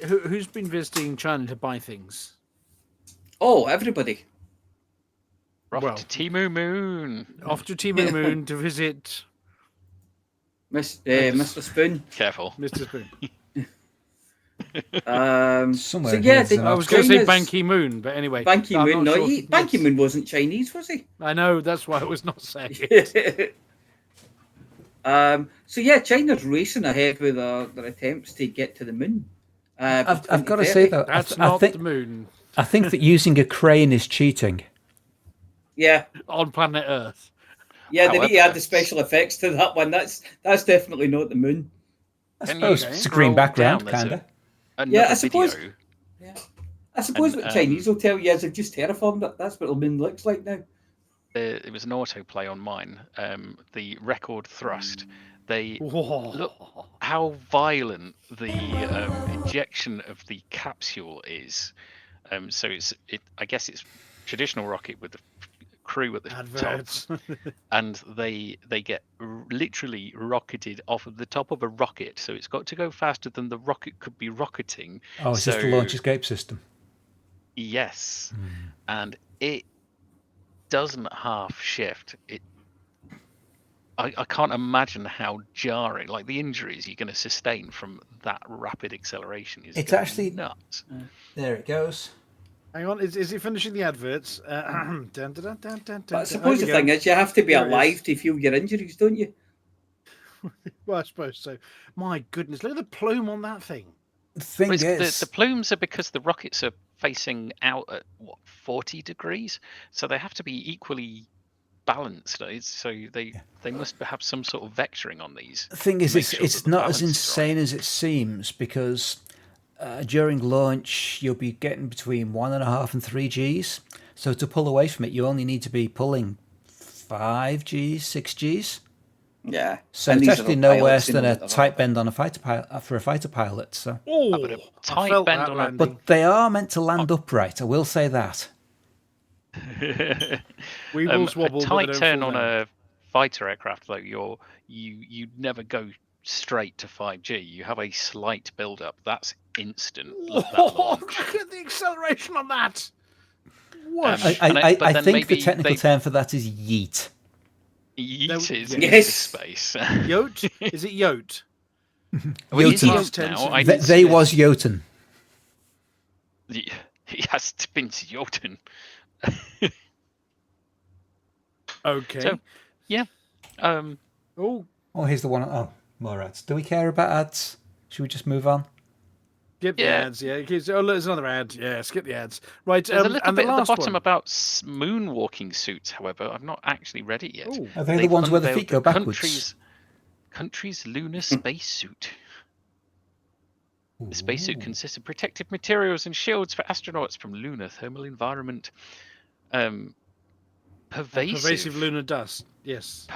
Who's been visiting China to buy things? Oh, everybody. Off to Timu Moon. Off to Timu Moon to visit Mr. Spoon. Careful. Mr. Spoon. Somewhere so in yeah, here, I was going to say Ban Ki-moon, but anyway. Ban Ki-moon, I'm not no, sure. Ban Ki-moon wasn't Chinese, was he? I know, that's why I was not saying it. So yeah, China's racing ahead with their attempts to get to the moon. I've got to say though, That's I not think the moon. I think that using a crane is cheating. Yeah. On planet Earth. Yeah, they need to add the special effects to that one. That's definitely not the moon. I suppose it's a green background, kinda. Yeah, I suppose. Video. Yeah, I suppose what Chinese will tell you is they've just terraformed it. That's what the moon looks like now. It was an autoplay on mine. The record thrust. They look how violent the ejection of the capsule is. So I guess it's traditional rocket with the crew at the Adverts. top, and they get literally rocketed off of the top of a rocket. So it's got to go faster than the rocket could be rocketing. Oh, is this the launch escape system? Yes, and it doesn't half shift. I can't imagine how jarring, like the injuries you're going to sustain from that rapid acceleration is. It's actually nuts. There it goes. Hang on, is it finishing the adverts? But I suppose the thing is, you have to be alive to feel your injuries, don't you? Well, I suppose so. My goodness, look at the plume on that thing. The thing is, the plumes are because the rockets are facing out at 40 degrees, so they have to be equally balanced. So they must have some sort of vectoring on these. The thing is, it's not as insane as it seems because during launch you'll be getting between 1.5 and 3 Gs. So to pull away from it, you only need to be pulling 5 Gs, 6 Gs. Yeah. So it's actually no worse than a tight bend on a fighter pilot for a fighter pilot. So. But a tight bend on a But they are meant to land upright. I will say that. We will swabble, a tight turn on a fighter aircraft, though, you never go straight to 5G. You have a slight build up. That's instant. Look at the acceleration on that. What? I think the technical term for that is yeet. Yeet is into space. Yote? Is it yote? Jotun. They was Jotun. He has been to Jotun. Okay. So, yeah. Oh, here's the one. Oh, More ads. Do we care about ads? Should we just move on? Skip the ads, yeah. Oh, look, there's another ad. Yeah, skip the ads. Right, There's a little and bit the at the last bottom one. about moonwalking suits, however. I've not actually read it yet. Are they the They've ones where the unveiled feet go backwards? Country's lunar spacesuit. The spacesuit consists of protective materials and shields for astronauts from lunar thermal environment. Pervasive lunar dust, yes.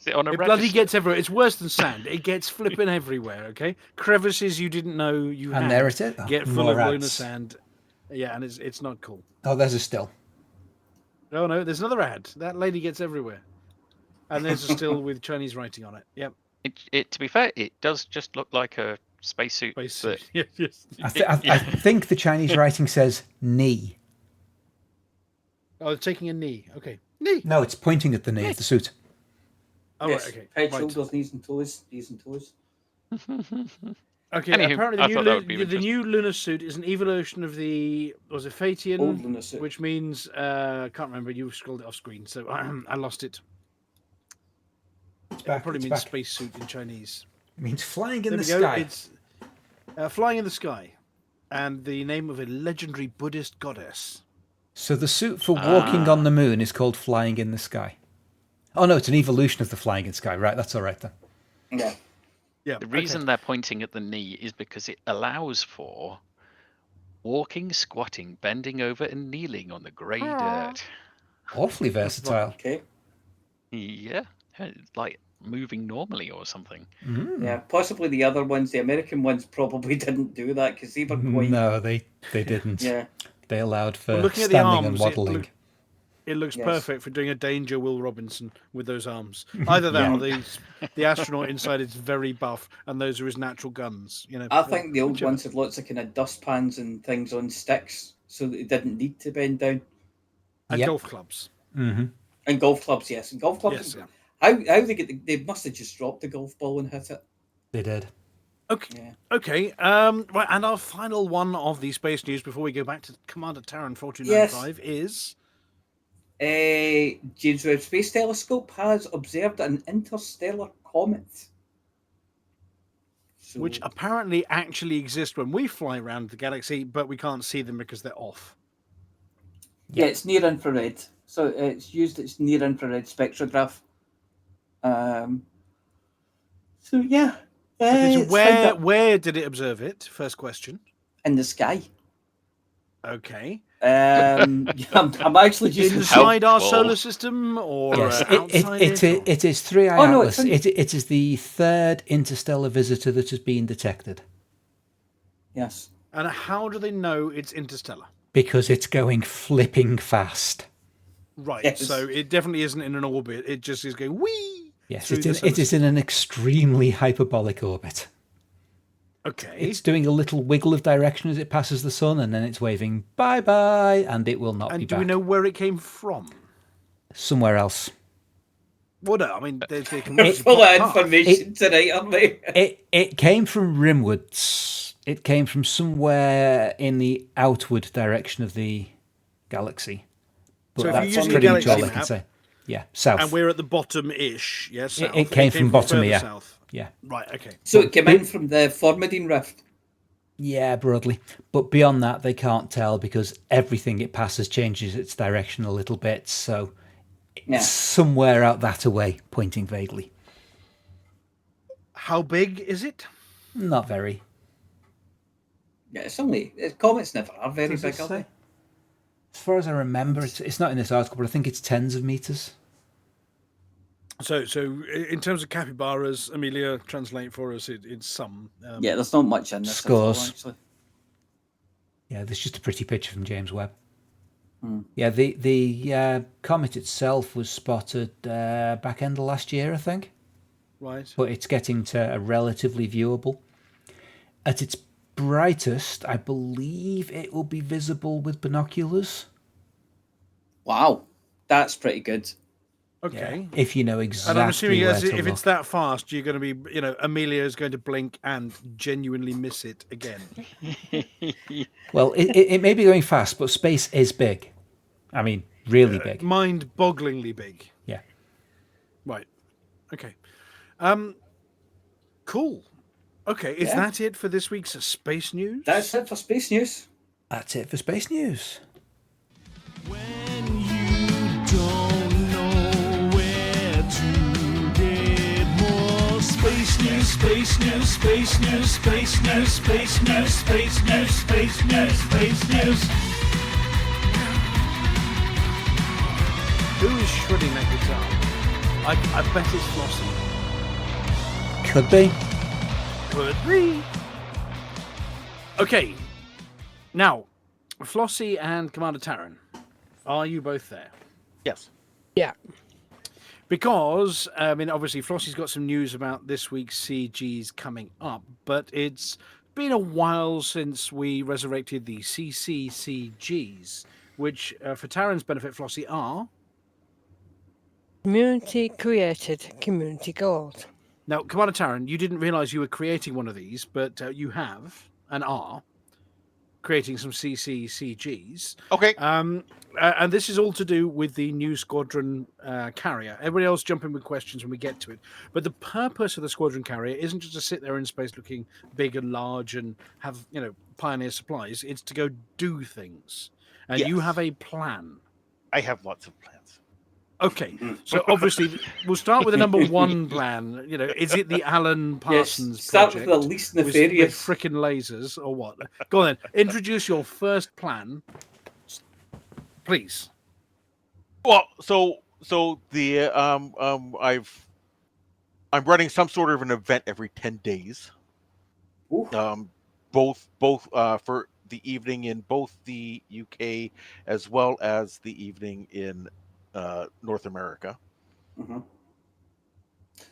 Is it on a It register? bloody gets everywhere. It's worse than sand. It gets flipping everywhere, okay? Crevices you didn't know you had. And there it is. Get full More of ads. lunar sand. Yeah, and it's not cool. Oh, there's a still. Oh, no, there's another ad. That lady gets everywhere. And there's a still with Chinese writing on it. Yep. To be fair, it does just look like a spacesuit. Spacesuit. Yes. I think the Chinese writing says knee. Oh, it's taking a knee. Okay. Knee. No, it's pointing at the knee of the suit. Oh, Yes. right, okay. Head, Right. shoulders, knees and toes. Knees and toes. Okay, Anywho, apparently I thought that would be the new lunar suit is an evolution of the Fatian, Old lunar suit. which means I can't remember. You scrolled it off screen, so I lost it. It's back. It probably It's means back. spacesuit in Chinese. It means flying in There the we go. sky. It's flying in the sky, and the name of a legendary Buddhist goddess. So the suit for walking on the moon is called flying in the sky. Oh no, it's an evolution of the flying in the sky. Right, that's all right then. Yeah. Yeah. The reason they're pointing at the knee is because it allows for walking, squatting, bending over, and kneeling on the grey dirt. Awfully versatile. Okay. Yeah, like moving normally or something. Yeah, possibly the other ones, the American ones, probably didn't do that because they were quite. No, they didn't. Yeah. They allowed for Well, looking at the standing and arms, waddling. It looks Yes. perfect for doing a Danger Will Robinson with those arms. Either that or the astronaut inside is very buff, and those are his natural guns. You know. I think the old whichever. ones had lots of kind of dustpans and things on sticks, so that it didn't need to bend down. And Yep. golf clubs. Mm-hmm. And golf clubs, yes, and golf clubs. Yes, yeah. How they must have just dropped the golf ball and hit it. They did. Okay. Yeah. Okay. Right, and our final one of the space news before we go back to Commander Taren 4295 is James Webb Space Telescope has observed an interstellar comet. So, which apparently actually exist when we fly around the galaxy, but we can't see them because they're off. yeah, it's near infrared. So it's used its near infrared spectrograph. So yeah. Okay, so it's found up where did it observe it? First question. in the sky. Okay. I'm actually just Inside our Helpful. solar system or Yes, outside it is 3i Oh, no, Atlas. it's It is the third interstellar visitor that has been detected yes. And how do they know it's interstellar? because it's going flipping fast. Right. Yes. So it definitely isn't in an orbit. It just is going wee. Yes, through the it is in an extremely hyperbolic orbit. Okay. It's doing a little wiggle of direction as it passes the sun, and then it's waving bye-bye, and it will not be And do back. we know where it came from? Somewhere else. Well, no, I mean, they can We're obviously full of pop apart. information tonight, aren't we? It came from rimwards. It came from somewhere in the outward direction of the galaxy. But So if you're that's using a pretty much all I galaxy can map, say. Yeah, south. And we're at the bottom-ish, yes? South. It came from bottom, further yeah. South. Yeah. Right, okay. So it came in from the Formidine Rift. Yeah, broadly. But beyond that, they can't tell because everything it passes changes its direction a little bit. So it's Yeah. somewhere out that away, pointing vaguely. How big is it? Not very. Yeah, comets never are very Does it big, are say? they? As far as I remember, it's not in this article, but I think it's tens of meters. So in terms of capybaras, Amelia, translate for us. It's some. Yeah, there's not much in this. Scores. Actually. Yeah, there's just a pretty picture from James Webb. Hmm. Yeah, the comet itself was spotted back end of last year, I think. Right. But it's getting to a relatively viewable. At its brightest, I believe it will be visible with binoculars. Wow, that's pretty good. Okay. If you know And exactly I'm assuming where as to if look. it's that fast, you're going to be, Amelia is going to blink and genuinely miss it again. Well, it may be going fast, but space is big. I mean, really big. Mind-bogglingly big. Yeah. Right. Okay. Cool. Okay, is that it for this week's Space News? That's it for Space News. That's it for Space News. When you don't know where to get more space news, space news, space news, space news, space news, space news, space news, space news. Who is shredding that guitar? I bet it's Flossy. Could be. Could be. Okay. Now, Flossy and Commander Taren, are you both there? Yes. Yeah. Because, I mean, obviously Flossy's got some news about this week's CGs coming up, but it's been a while since we resurrected the CCCGs, which, for Taren's benefit, Flossy, are... Community created, community gold. Now, Commander Taren, you didn't realise you were creating one of these, but you have and are creating some CCCGs. Okay. And this is all to do with the new squadron carrier. Everybody else jump in with questions when we get to it. But the purpose of the squadron carrier isn't just to sit there in space looking big and large and have, pioneer supplies. It's to go do things. And you have a plan. I have lots of plans. Okay, so obviously we'll start with the number one plan. Is it the Alan Parsons start project? with the least nefarious. With frickin' lasers or what? Go on then. Introduce your first plan, please. Well, so the I'm running some sort of an event every 10 days. Both for the evening in both the UK as well as the evening in North America. Mm-hmm.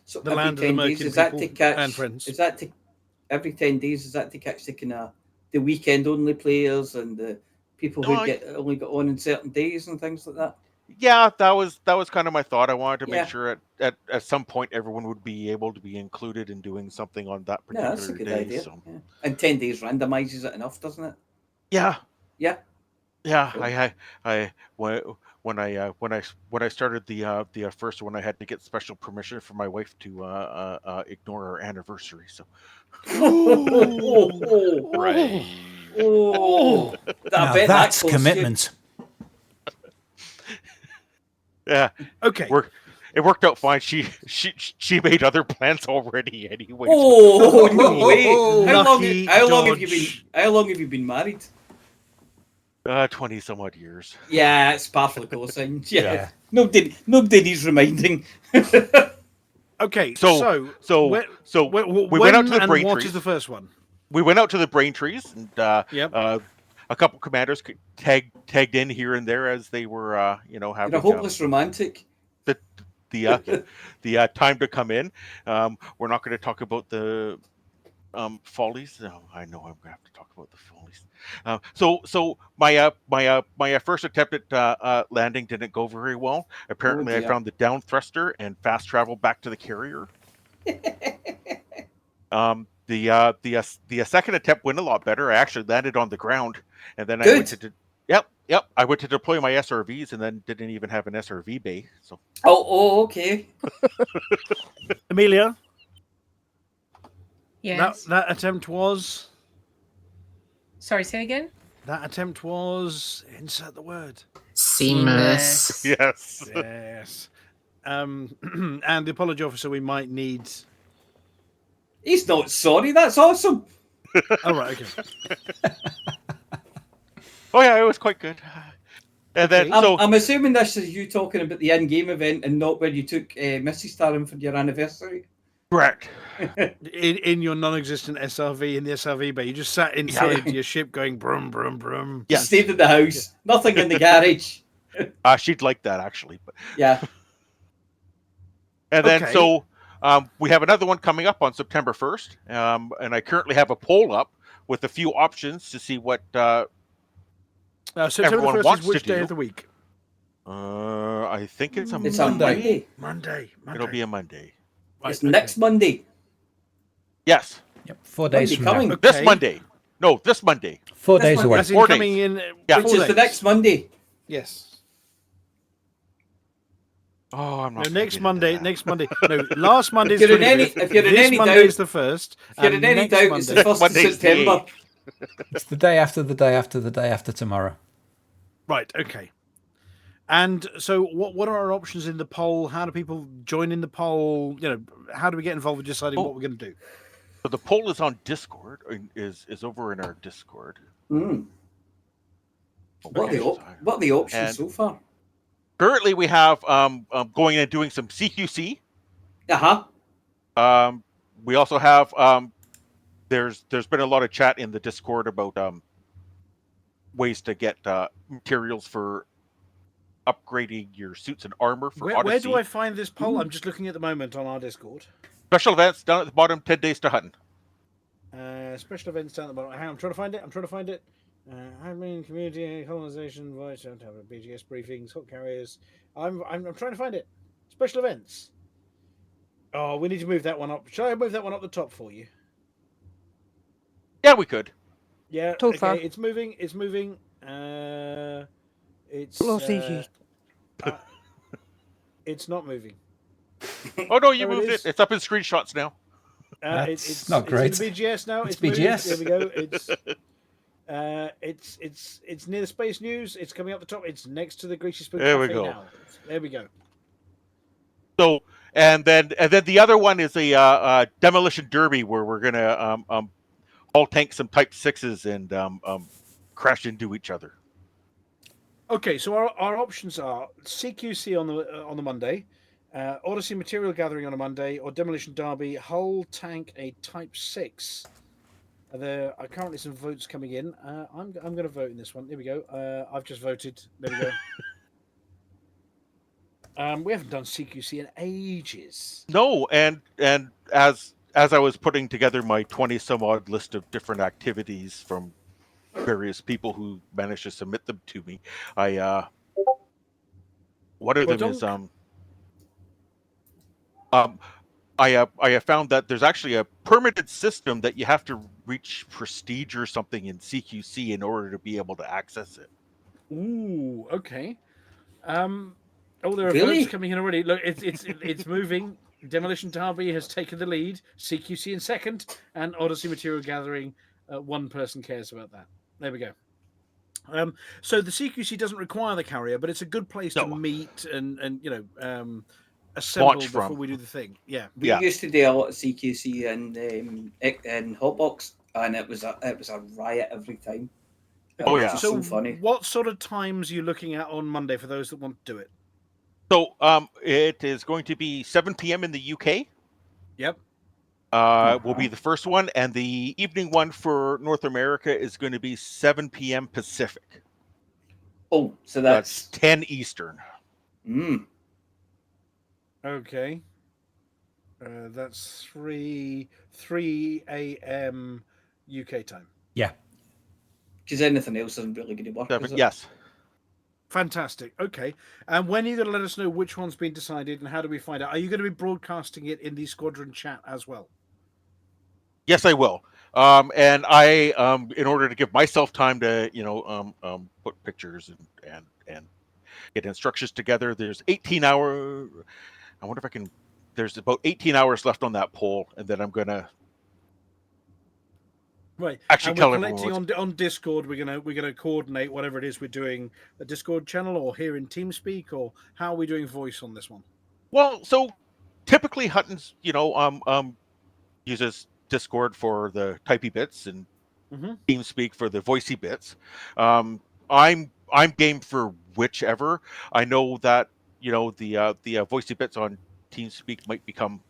So the every land 10 of the days, Merkin is that to people catch? and friends. Is that to every 10 days? Is that to catch the kind of the weekend only players and the people who only got on certain days and things like that? Yeah, that was kind of my thought. I wanted to make sure at some point everyone would be able to be included in doing something on that particular that's a good day. idea. So. Yeah. And 10 days randomizes it enough, doesn't it? Yeah. Yeah. Yeah. Cool. When I started the first one, I had to get special permission from my wife to ignore our anniversary. So. Right. Oh, now that's commitment. Yeah. Okay. It worked out fine. She made other plans already anyway. Oh no way! How long have you been married? 20 some odd years. Yeah, it's par for the course. Yeah. Nobody needs reminding. Okay. So we when went out to the and brain what trees. is the first one? We went out to the brain trees and yep. A couple commanders tagged in here and there as they were having You're a hopeless romantic. The time to come in. We're not going to talk about the follies. No, I know I'm going to have to talk about the follies. So my first attempt at landing didn't go very well. Apparently, I found the down thruster and fast travel back to the carrier. The second attempt went a lot better. I actually landed on the ground, and then I went to I went to deploy my SRVs, and then didn't even have an SRV bay. So okay. Amelia. Yes. That attempt was. Sorry, say again. That attempt was. Insert the word. Seamless. Yes. Yes. And the apology officer we might need. He's not sorry. That's awesome. All right. Okay. Oh yeah, it was quite good. And then I'm assuming this is you talking about the in-game event and not when you took Mrs. Taren for your anniversary. Correct. in your non-existent SRV in the SRV bay, you just sat inside your ship going brum brum brum. Just stayed in the house. Nothing in the garage. She'd like that actually, but yeah. And then we have another one coming up on September 1st, and I currently have a poll up with a few options to see what September everyone 1st wants is which to do. day of the week? I think it's a Monday. Monday. It'll be a Monday. It's next Monday. Yes. Yep. 4 days from coming. now. Okay. This Monday. No, this Monday. 4 days away. As in 4 coming days. in. Yeah. Which is the next Monday. Yes. Oh, I'm No, not. next Monday. No, last Monday's If you're in 25th. if you're in This any Monday's doubt, the 1st. if you're in any doubt, it's the 1st of Monday's the September. 8th. It's the day after the day after the day after tomorrow. Right. Okay. And so, what are our options in the poll? How do people join in the poll? How do we get involved with deciding what we're going to do? So the poll is on Discord. Is over in our Discord. Mm. What are the options so far? Currently, we have going and doing some CQC. We also have there's been a lot of chat in the Discord about ways to get materials for upgrading your suits and armor for Odyssey. Where do I find this poll? I'm just looking at the moment on our Discord. Special events down at the bottom. 10 days to Hutton. Special events down at the bottom. Hang on, I'm trying to find it. Admin, community, colonization, voice, BGS briefings, hot carriers. I'm trying to find it. Special events. Oh, we need to move that one up. Shall I move that one up the top for you? Yeah, we could. Yeah. Far. Okay, it's moving. It's moving. It's Flossy. It's not moving. Oh no, you There it moved it. is. It's up in screenshots now. It's not great. It's in the BGS now. It's moved. BGS. There we go. It's near the Space News. It's coming up the top. It's next to the Greasy Spoon There we Cafe go. now. There we go. So and then the other one is a demolition derby where we're gonna all tank some Type 6s and crash into each other. Okay, so our options are CQC on the Monday, Odyssey material gathering on a Monday, or demolition derby, hull tank a Type 6. There are currently some votes coming in. I'm going to vote in this one. Here we go. I've just voted. There we go. We haven't done CQC in ages. No, and as I was putting together my 20 some odd list of different activities from various people who managed to submit them to me, one of them is I have found that there's actually a permitted system that you have to reach prestige or something in CQC in order to be able to access it. Ooh, okay. There are Really? votes coming in already. Look, it's moving. Demolition Derby has taken the lead. CQC in second, and Odyssey Material Gathering. One person cares about that. There we go. So the CQC doesn't require the carrier, but it's a good place to meet and assemble Launch before from. we do the thing. Yeah. We used to do a lot of CQC in Hotbox, and it was a riot every time. It was just so funny. What sort of times are you looking at on Monday for those that want to do it? So it is going to be 7 p.m. in the UK. Yep. Will be the first one, and the evening one for North America is going to be 7 p.m. Pacific. Oh, so that's 10 Eastern. Okay. That's 3 a.m. UK time. Yeah. Because anything else isn't really going to work. Is it? Yes. Fantastic. Okay. And when are you going to let us know which one's been decided and how do we find out? Are you going to be broadcasting it in the Squadron chat as well? Yes, I will. And I, in order to give myself time to, put pictures and get instructions together, there's 18 hours. I wonder if I can. There's about 18 hours left on that poll, and then I'm gonna. Right. Actually, and tell we're everyone connecting on Discord. We're gonna coordinate whatever it is we're doing, a Discord channel or here in TeamSpeak, or how are we doing voice on this one? Well, so typically Hutton's, uses Discord for the typey bits and TeamSpeak for the voicey bits. I'm game for whichever. I know that the voicey bits on TeamSpeak might become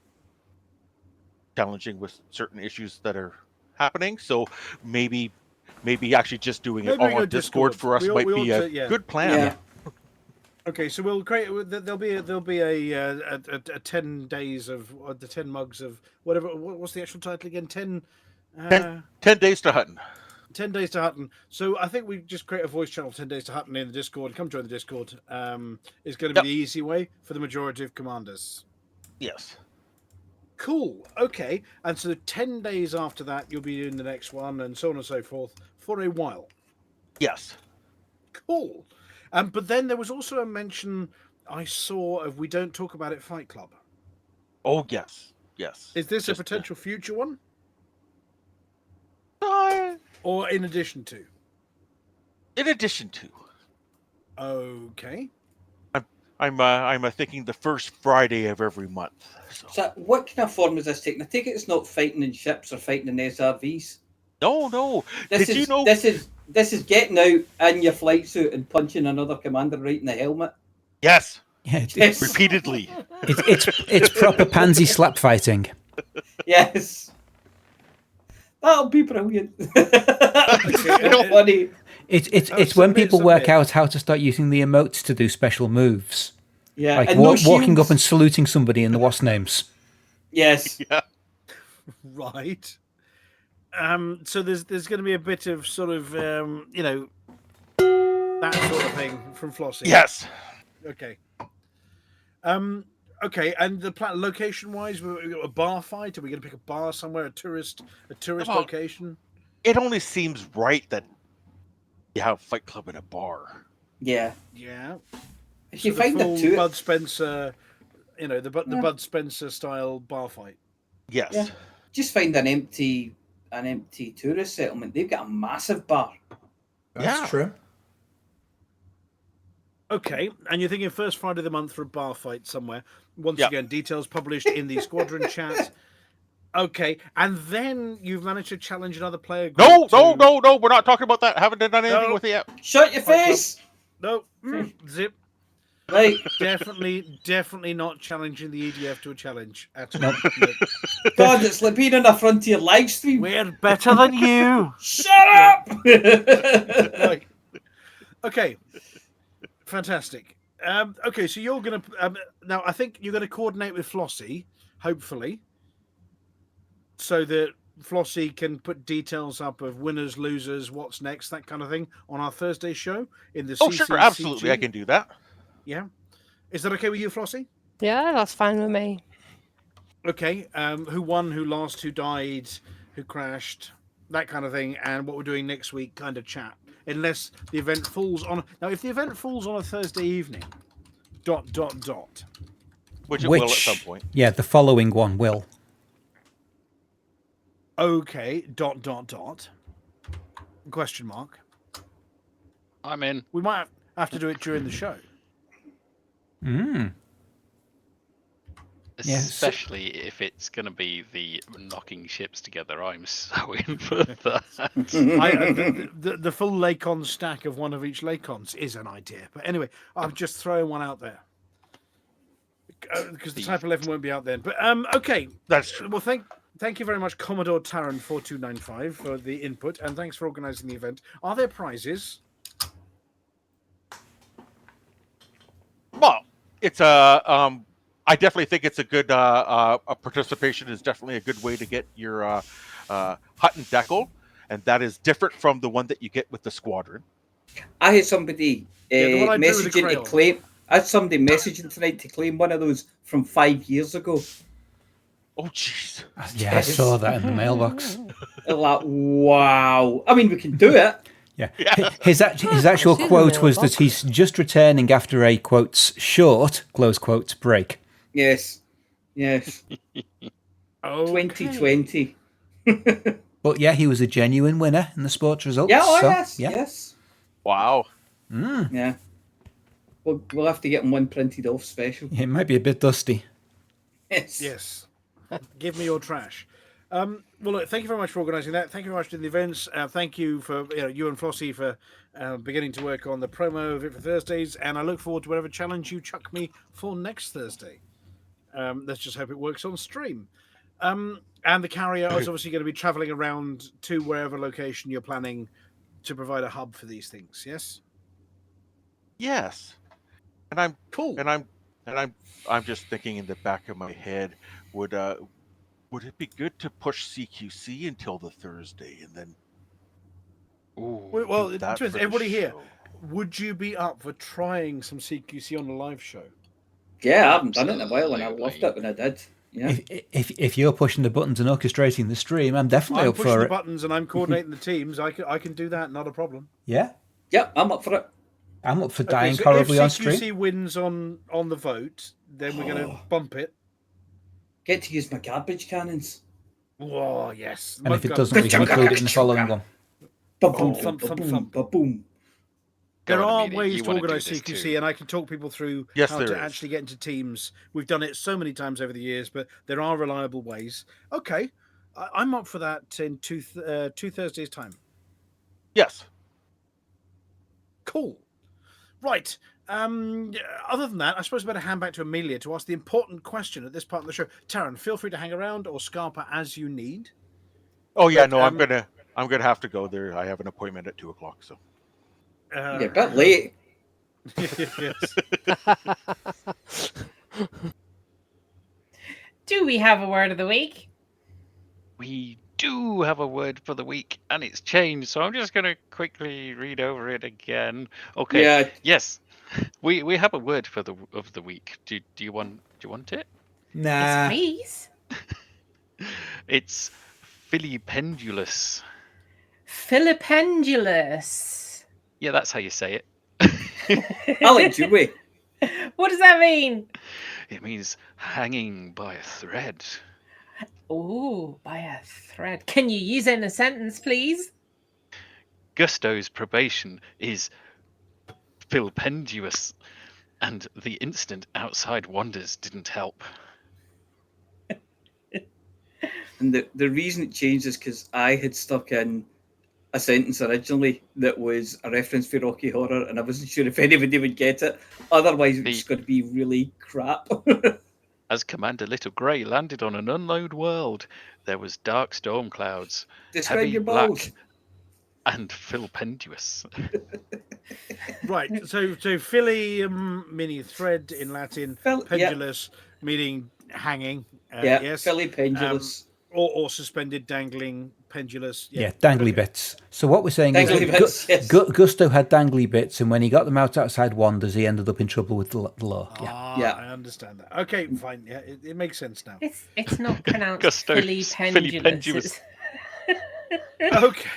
challenging with certain issues that are happening. So maybe actually just doing it all on Discord for us might be a good plan. Yeah. Okay, so we'll create. There'll be a 10 days of the 10 mugs of whatever. What's the actual title again? 10 days to Hutton. 10 days to Hutton. So I think we just create a voice channel, 10 days to Hutton in the Discord. Come join the Discord. It's going to be the easy way for the majority of commanders. Yes. Cool. Okay. And so 10 days after that, you'll be doing the next one and so on and so forth for a while. Yes. Cool. But then there was also a mention I saw of We Don't Talk About It Fight Club. Oh, yes. Yes. Is this Just a potential future one? Uh, Or in addition to? in addition to. Okay. I'm thinking the first Friday of every month. So what kind of form is this taking? I take it it's not fighting in ships or fighting in SRVs. No. This Did is you know? this is getting out in your flight suit and punching another commander right in the helmet. Yes. Yeah, Yes. Repeatedly. It's proper pansy slap fighting. Yes. That'll be brilliant. Funny. It's when people work out how to start using the emotes to do special moves. Yeah, Like and no walking shields. up and saluting somebody in the WASP names. Yes. Yeah. Right. So there's going to be a bit of sort of that sort of thing from Flossy. Yes. Okay. Okay, and the location-wise, we got a bar fight. Are we going to pick a bar somewhere, a tourist location? It only seems right that you have Fight Club in a bar. Yeah. Yeah. If you the find full a two, Bud Spencer, the Bud Spencer style bar fight. Yes. yeah, just find an empty tourist settlement. They've got a massive bar. That's true. Okay, and you're thinking first Friday of the month for a bar fight somewhere. Once Yep. again, details published in the squadron chat. Okay, and then you've managed to challenge another player. No. We're not talking about that. Haven't done anything No. with it yet. Shut your face! No, zip. Right. Definitely not challenging the EDF to a challenge at all. Nope. No. God, it's like being on a Frontier live stream. We're better than you. Shut up! Right. Okay. Fantastic. Okay, so you're going to... now, I think you're going to coordinate with Flossy, hopefully, so that Flossy can put details up of winners, losers, what's next, that kind of thing, on our Thursday show in the Oh, CCCG. sure. Absolutely. I can do that. Yeah. Is that okay with you, Flossy? Yeah, that's fine with me. Okay. Who won, who lost, who died, who crashed, that kind of thing, and what we're doing next week kind of chat. Unless the event falls on... Now, if the event falls on a Thursday evening, ... Which it will at some point. Yeah, the following one will. Okay, ... Question mark. I'm in. We might have to do it during the show. Yes. Especially if it's going to be the knocking ships together. I'm so in for that. The full Lacon stack of one of each Lacons is an idea. But anyway, I'm just throwing one out there. Because the Type 11 won't be out then. But okay. That's true. Well, thank you very much, Commodore Taren 4295 for the input, and thanks for organising the event. Are there prizes? Well, it's a... I definitely think it's a good a participation is definitely a good way to get your Hutton decal, and that is different from the one that you get with the squadron. I had somebody the one I drew with the messaging to crayon. claim. I had somebody messaging tonight to claim one of those from 5 years ago. Oh, jeez. Yeah, I saw that in the mailbox. Like, wow. I mean, we can do it. Yeah. His actual It's in the quote was that mailbox. he's just returning after a, quotes, short, close quotes, break. Yes. 2020. But yeah, he was a genuine winner in the sports results. Yeah, oh, so, yes, yeah. yes. Wow. Yeah. We'll have to get him one printed off special. It might be a bit dusty. Yes. Give me your trash. Well, look, thank you very much for organising that. Thank you very much to the events. Thank you for you and Flossy for beginning to work on the promo of it for Thursdays. And I look forward to whatever challenge you chuck me for next Thursday. Let's just hope it works on stream. And the carrier is obviously going to be travelling around to wherever location you're planning to provide a hub for these things. Yes. Yes. And I'm cool. And I'm just thinking in the back of my head, would it be good to push CQC until the Thursday and then? Well, it that depends. for the Everybody here, show? would you be up for trying some CQC on a live show? Yeah, I haven't done it in a while, and I loved it when I did. Yeah. If you're pushing the buttons and orchestrating the stream, I'm definitely I'm up pushing for the it. buttons and I'm coordinating the teams. I can do that, not a problem. Yeah. Yep, I'm up for it. I'm up for dying so horribly on if stream. CQC wins on the vote, then we're going to bump it. Get to use my garbage cannons. Oh, yes. And if it doesn't, we can include it in the following one. Boom, Thump, thump, boom, thump. boom. There Go on, are Amelia, ways you to wanna do organise this CQC, too. and I can talk people through Yes, how there to is. actually get into teams. We've done it so many times over the years, but there are reliable ways. Okay, I'm up for that in two Thursdays' time. Yes. Cool. Right. Other than that, I suppose I better hand back to Amelia to ask the important question at this part of the show. Taren, feel free to hang around or Scarpa as you need. Oh yeah, But, no, I'm gonna have to go there. I have an appointment at 2:00. So. You're a bit late. Yes. Do we have a word of the week? We do have a word for the week, and it's changed. So I'm just going to quickly read over it again. Okay. Yeah. Yes, we have a word for the week. Do you want it? Nah. Yes, please. It's filipendulous. Filipendulous. Yeah, that's how you say it. I like Dewey. What does that mean? It means hanging by a thread. Oh, by a thread. Can you use it in a sentence, please? Gusto's probation is filipendulous, and the incident outside Wonders didn't help. And the reason it changed is because I had stuck in a sentence originally that was a reference for Rocky Horror, and I wasn't sure if anybody would get it. Otherwise, it's going to be really crap. As Commander Little Grey landed on an unknown world, there was dark storm clouds, Describe heavy your black, balls. and filipendulous. Right. So Philly meaning thread in Latin, pendulous meaning hanging. Yes. Philly pendulous. Or suspended, dangling, pendulous. Yeah, dangly bits. So what we're saying is that Gusto had dangly bits, and when he got them outside Wonders, he ended up in trouble with the law. Yeah, I understand that. Okay, fine. Yeah, it makes sense now. It's not pronounced Gusto, filipendulous. Okay.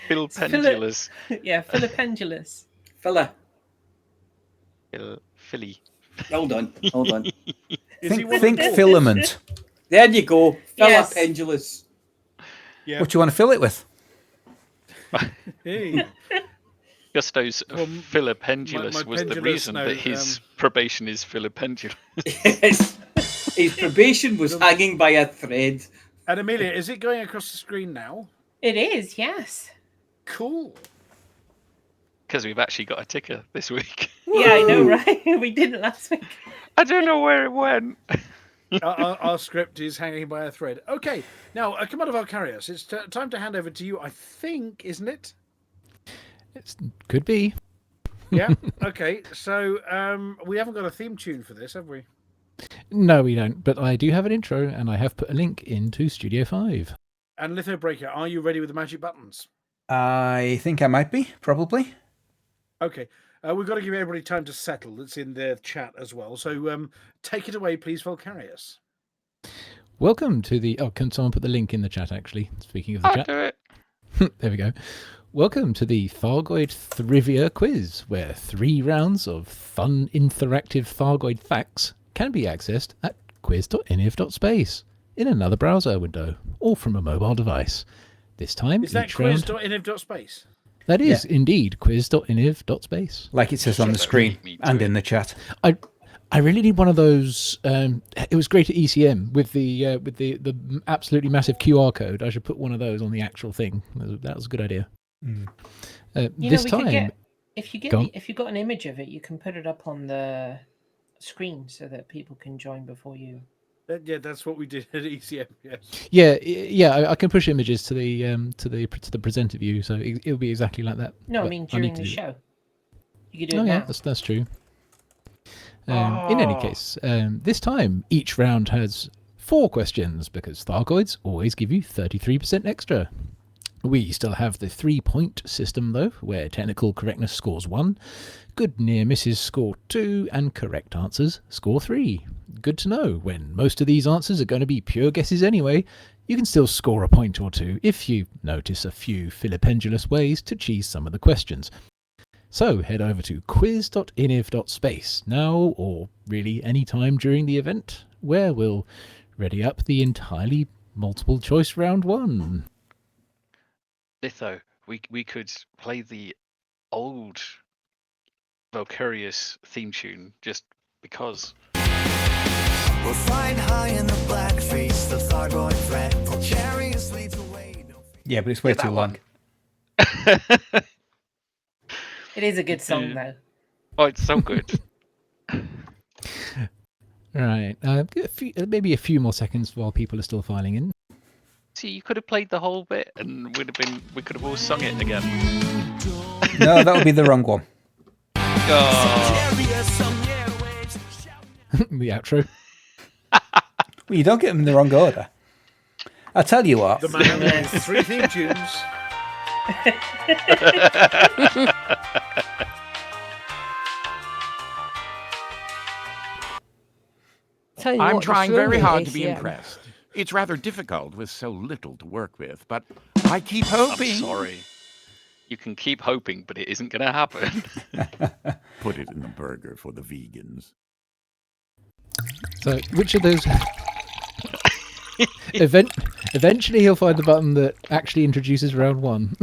Filipendulous. Yeah, filipendulous. Philly. Philly. Hold on. Think filament. There you go. Yes. Filipendulous. Yeah. What do you want to fill it with? Hey. Gusto's filipendulous my was the pendulous reason now, that his probation is filipendulous. Yes. His probation was hanging by a thread. And Amelia, is it going across the screen now? It is, yes. Cool. Because we've actually got a ticker this week. Yeah, I know, right? We didn't last week. I don't know where it went. Our script is hanging by a thread. Okay, now, Commodore Valkyrios, it's time to hand over to you, I think, isn't it? It could be. Yeah, okay. So we haven't got a theme tune for this, have we? No, we don't. But I do have an intro, and I have put a link into Studio 5. And Litho Breaker, are you ready with the magic buttons? I think I might be, probably. Okay. We've got to give everybody time to settle. That's in the chat as well. So take it away, please, Valkyrios. Welcome to the... Oh, can someone put the link in the chat, actually? Speaking of the chat. Do it. There we go. Welcome to the Thargoid Trivia Quiz, where 3 rounds of fun interactive Thargoid facts can be accessed at quiz.iniv.space in another browser window, or from a mobile device. This time, Is that each round... quiz.iniv.space? That is indeed quiz.iniv.space. Like it says on the screen and in the chat. I really need one of those. It was great at ECM with the absolutely massive QR code. I should put one of those on the actual thing. That was a good idea. This time, if you got an image of it, you can put it up on the screen so that people can join before you. Yeah, that's what we did at ECM. Yes. Yeah. I can push images to the presenter view, so it'll be exactly like that. No, I But mean during the show. You could do it yeah, now. that's true. In any case, this time each round has 4 questions because Thargoids always give you 33% extra. We still have the 3-point system though, where technical correctness scores 1, good near misses score 2, and correct answers score 3. Good to know, when most of these answers are going to be pure guesses anyway, you can still score a point or 2 if you notice a few filipendulous ways to cheese some of the questions. So head over to quiz.iniv.space now, or really any time during the event, where we'll ready up the entirely multiple choice round 1. Litho, we could play the old Valkyrius theme tune just because. We'll find high in the black face the Thargoid threat. Vulcarius leads away. Yeah, but it's way too long. It is a good song, though. Oh, it's so good. Right. Maybe a few more seconds while people are still filing in. See, you could have played the whole bit and we could have all sung it again. No, that would be the wrong one. Oh. The outro. Well, you don't get them in the wrong order. I'll tell you what. The man with 3 theme tunes. I'm trying very hard to be impressed. It's rather difficult with so little to work with, but I keep hoping. I'm sorry. You can keep hoping, but it isn't going to happen. Put it in the burger for the vegans. So, which of those... Eventually he'll find the button that actually introduces round 1.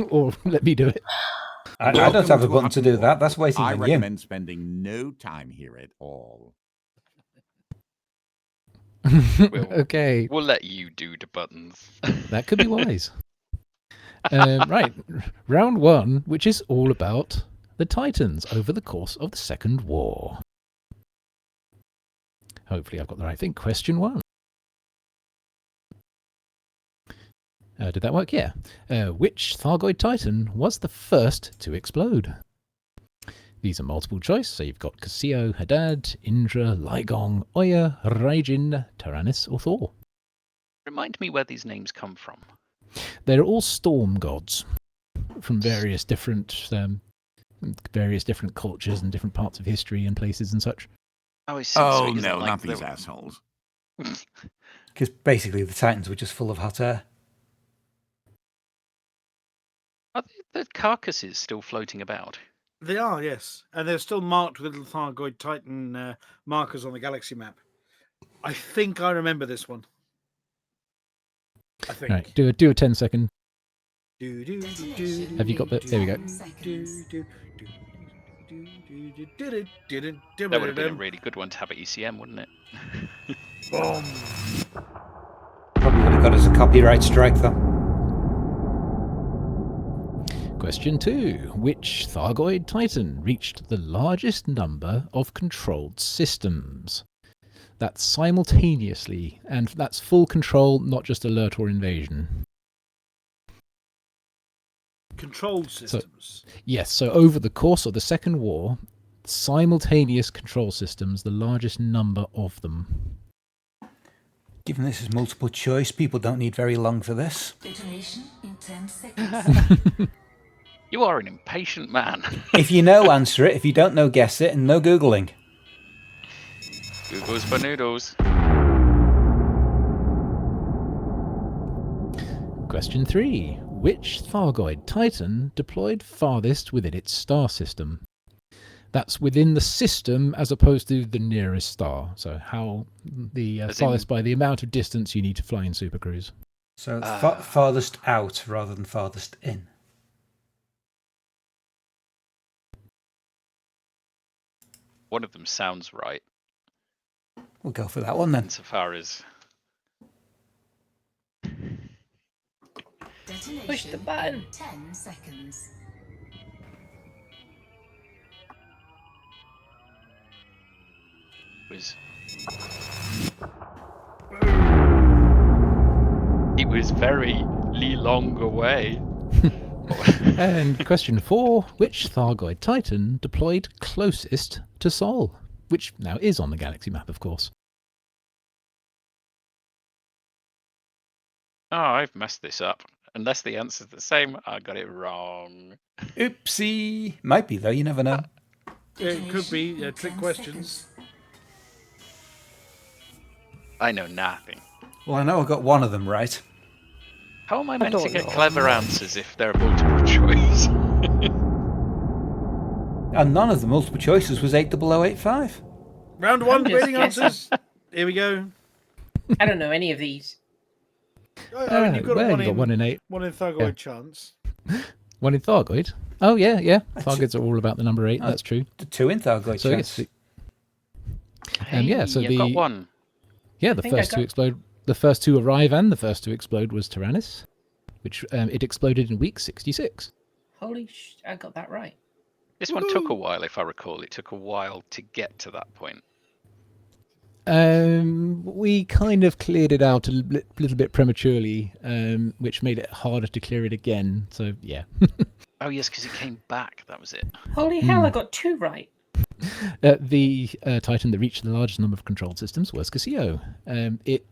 Or let me do it. I don't have a button to do that. That's waiting I on recommend spending no time here at all. Okay. We'll let you do the buttons. That could be wise. Right. Round 1, which is all about the Titans over the course of the Second War. Hopefully I've got the right thing. Question 1. Did that work? Yeah. Which Thargoid Titan was the first to explode? These are multiple choice, so you've got Cassio, Hadad, Indra, Lygong, Oya, Raijin, Taranis, or Thor. Remind me where these names come from. They're all storm gods from various different cultures and different parts of history and places and such. Oh, no, not these assholes. Because basically the Titans were just full of hot air. Are the carcasses still floating about? They are, yes. And they're still marked with little Thargoid Titan markers on the galaxy map. I think I remember this one. I think. Right, do a 10-second. Have you got that? There we go. That would have been a really good one to have at ECM, wouldn't it? Probably would have got us a copyright strike, though. Question 2. Which Thargoid Titan reached the largest number of controlled systems? That's simultaneously, and that's full control, not just alert or invasion. Controlled systems? Yes, so over the course of the Second War, simultaneous control systems, the largest number of them. Given this is multiple choice, people don't need very long for this. Detonation in 10 seconds. You are an impatient man. If you know, answer it. If you don't know, guess it. And no Googling. Google's for noodles. Question 3. Which Thargoid Titan deployed farthest within its star system? That's within the system as opposed to the nearest star. So how the farthest by the amount of distance you need to fly in Super Cruise. So farthest out rather than farthest in. One of them sounds right. We'll go for that one then. Insofar as... Push the button. 10 seconds. It was very long away. And question 4. Which Thargoid Titan deployed closest to Sol? Which now is on the galaxy map, of course. Oh, I've messed this up. Unless the answer's the same, I got it wrong. Oopsie. Might be, though. You never know. It could be trick questions. I know nothing. Well, I know I got one of them right. How am I meant to get clever answers if they're multiple choice? And none of the multiple choices was 80085. Round one, just grading guessing. answers. Here we go. I don't know any of these. I mean, you've got well, one you got in 1 in 8. One in Thargoid Yeah. chance. 1 in Thargoid. Oh, yeah. Thargoids are all about the number 8. That's true. The 2 in Thargoid So chance. Hey, so I've got one. Yeah, the think I first to got- explode. The first to arrive and the first to explode was Tyrannus, which it exploded in week 66. Holy I got that right. This one took a while, if I recall. It took a while to get to that point. We kind of cleared it out a little bit prematurely, which made it harder to clear it again. So yeah. Oh yes, because it came back. That was it. Holy hell, I got 2 right. The Titan that reached the largest number of control systems was Casio.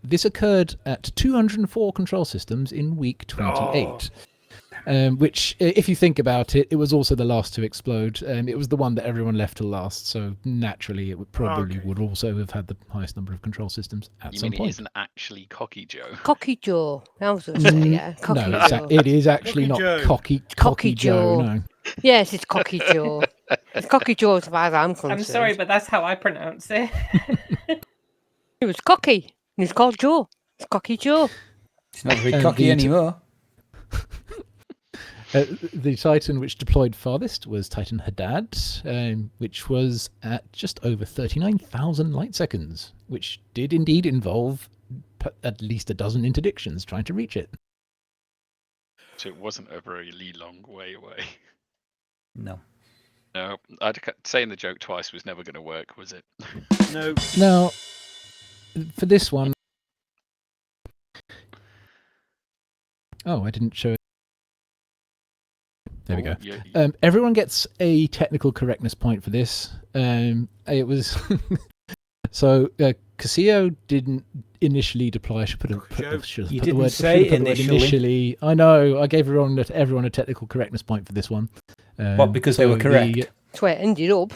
This occurred at 204 control systems in week 28. Which, if you think about it, it was also the last to explode. It was the one that everyone left to last, so naturally it would also have had the highest number of control systems at You some mean point. it isn't actually Cocky Joe? Cocky Joe. I was going to say, yeah. Cocky No, Joe. it is actually Cocky not Joe. Cocky Joe. No. Yes, it's Cocky Joe. It's Cocky Joe as far as I'm concerned. I'm sorry, but that's how I pronounce it. He was cocky. And he's called Joe. It's Cocky Joe. It's not very cocky anymore. The Titan which deployed farthest was Titan Haddad, which was at just over 39,000 light seconds, which did indeed involve at least a dozen interdictions trying to reach it. So it wasn't a very long way away. No. No, saying the joke twice was never going to work, was it? No. Now, for this one... Oh, I didn't show it. There we go. Everyone gets a technical correctness point for this. It was so Casio didn't initially deploy. I should put the word initially. I know. I gave everyone a technical correctness point for this one. What? Because they were correct. That's where it ended up.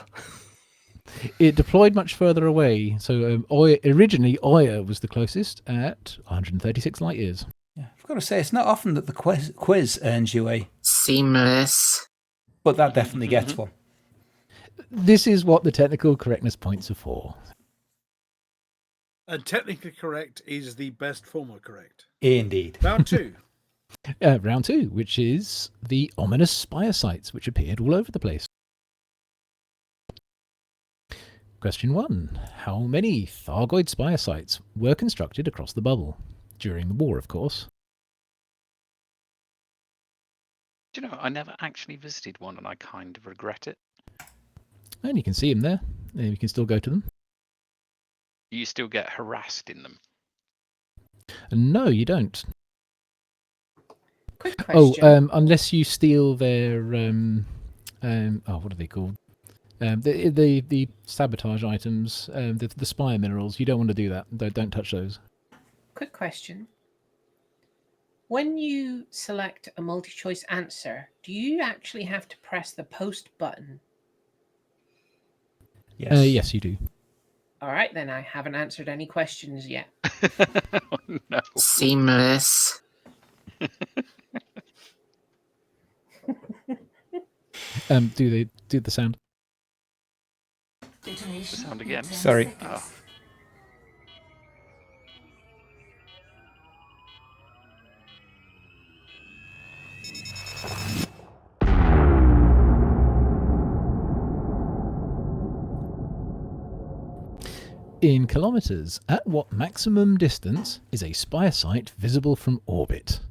It deployed much further away. So originally Oya was the closest at 136 light years. Yeah, I've got to say, it's not often that the quiz earns you a seamless, but that definitely gets one. This is what the technical correctness points are for. And technically correct is the best form of correct. Indeed. Round 2. Round 2, which is the ominous spire sites, which appeared all over the place. Question 1. How many Thargoid spire sites were constructed across the bubble? During the war, of course. Do you know, I never actually visited one and I kind of regret it. And you can see them there. And you can still go to them. You still get harassed in them. No, you don't. Quick question. Unless you steal their what are they called? The sabotage items, the spire minerals. You don't want to do that. Don't touch those. Quick question. When you select a multi-choice answer, do you actually have to press the post button? Yes. Yes, you do. All right, then I haven't answered any questions yet. Oh, no. seamless. Do the sound? The sound again. Sorry. Oh. In kilometers, at what maximum distance is a spire site visible from orbit?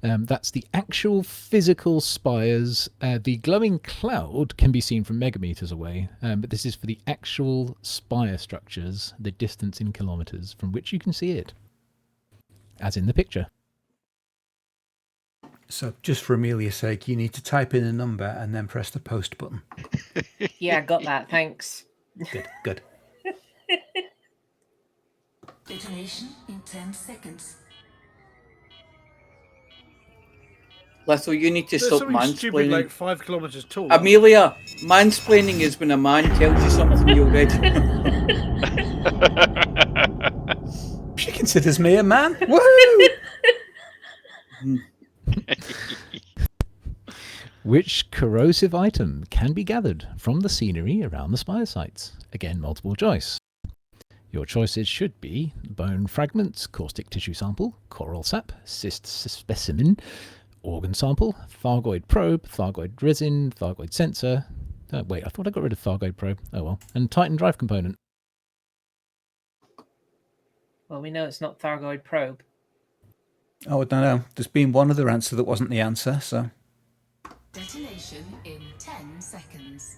That's the actual physical spires. The glowing cloud can be seen from megameters away, but this is for the actual spire structures, the distance in kilometers from which you can see it, as in the picture. So, just for Amelia's sake, you need to type in a number and then press the post button. Yeah, I got that. Thanks. Good. Detonation in 10 seconds. Little, you need to There's stop something stupid mansplaining. like 5 kilometres tall. Amelia, mansplaining is when a man tells you something you already She considers me a man. Woohoo! Which corrosive item can be gathered from the scenery around the spire sites? Again, multiple choice. Your choices should be bone fragments, caustic tissue sample, coral sap, cyst specimen, organ sample, Thargoid probe, Thargoid resin, Thargoid sensor. Oh, wait, I thought I got rid of Thargoid probe. Oh well. And Titan drive component. Well, we know it's not Thargoid probe. Oh, I don't know. There's been one other answer that wasn't the answer, so... Detonation in 10 seconds.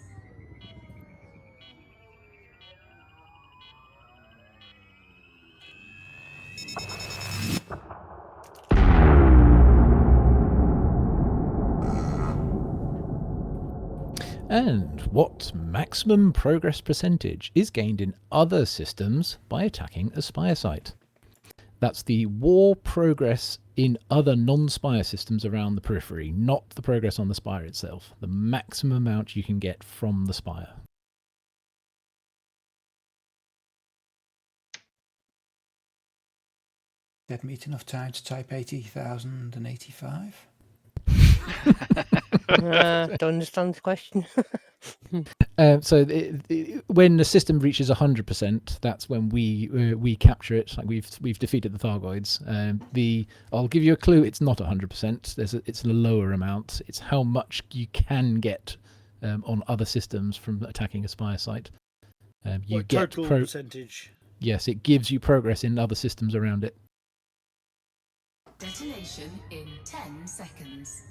And what maximum progress percentage is gained in other systems by attacking a spire site? That's the war progress in other non-spire systems around the periphery, not the progress on the spire itself. The maximum amount you can get from the spire. Dead meet enough time to type 80,085? Don't understand the question. So when the system reaches 100%, that's when we capture it. Like we've defeated the Thargoids. I'll give you a clue. It's not 100%. It's a lower amount. It's how much you can get on other systems from attacking a spire site. You get total percentage. Yes, it gives you progress in other systems around it. Detonation in 10 seconds.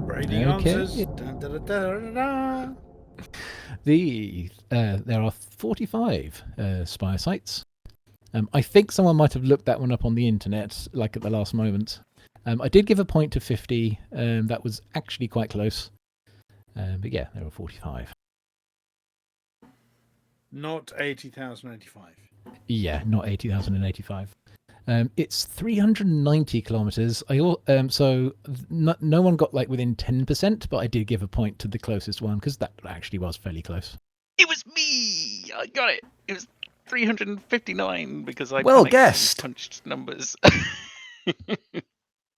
Brainy answers. Dun, dun, dun, dun, dun. There are 45 spire sites. I think someone might have looked that one up on the internet, like at the last moment. I did give a point to 50. That was actually quite close. But yeah, there were 45. Not 80,085. Yeah, not 80,085. It's 390 kilometers. So no one got like within 10%, but I did give a point to the closest one because that actually was fairly close. It was me. I got it. It was 359 because I well guessed. Punched numbers.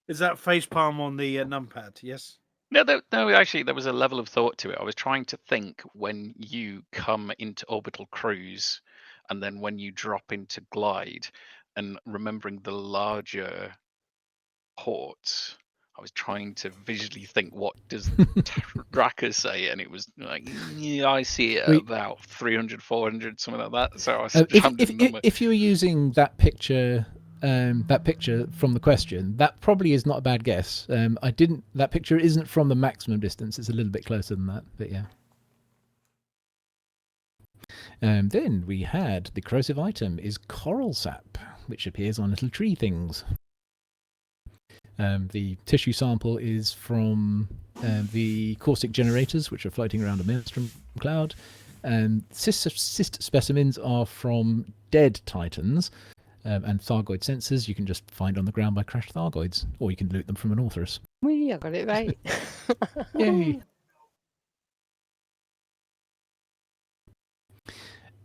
Is that facepalm on the numpad? Yes. No, actually, there was a level of thought to it. I was trying to think when you come into orbital cruise and then when you drop into glide and remembering the larger ports. I was trying to visually think, what does Dracker say? And it was like, yeah, I see it at about 300, 400, something like that. So I was if you were using that picture from the question, that probably is not a bad guess. That picture isn't from the maximum distance. It's a little bit closer than that, but yeah. Then we had the corrosive item is coral sap, which appears on little tree things. The tissue sample is from the caustic generators, which are floating around a maelstrom cloud. Cyst specimens are from dead titans. And Thargoid sensors you can just find on the ground by crashed Thargoids, or you can loot them from an Orthrus. I got it right. Yay!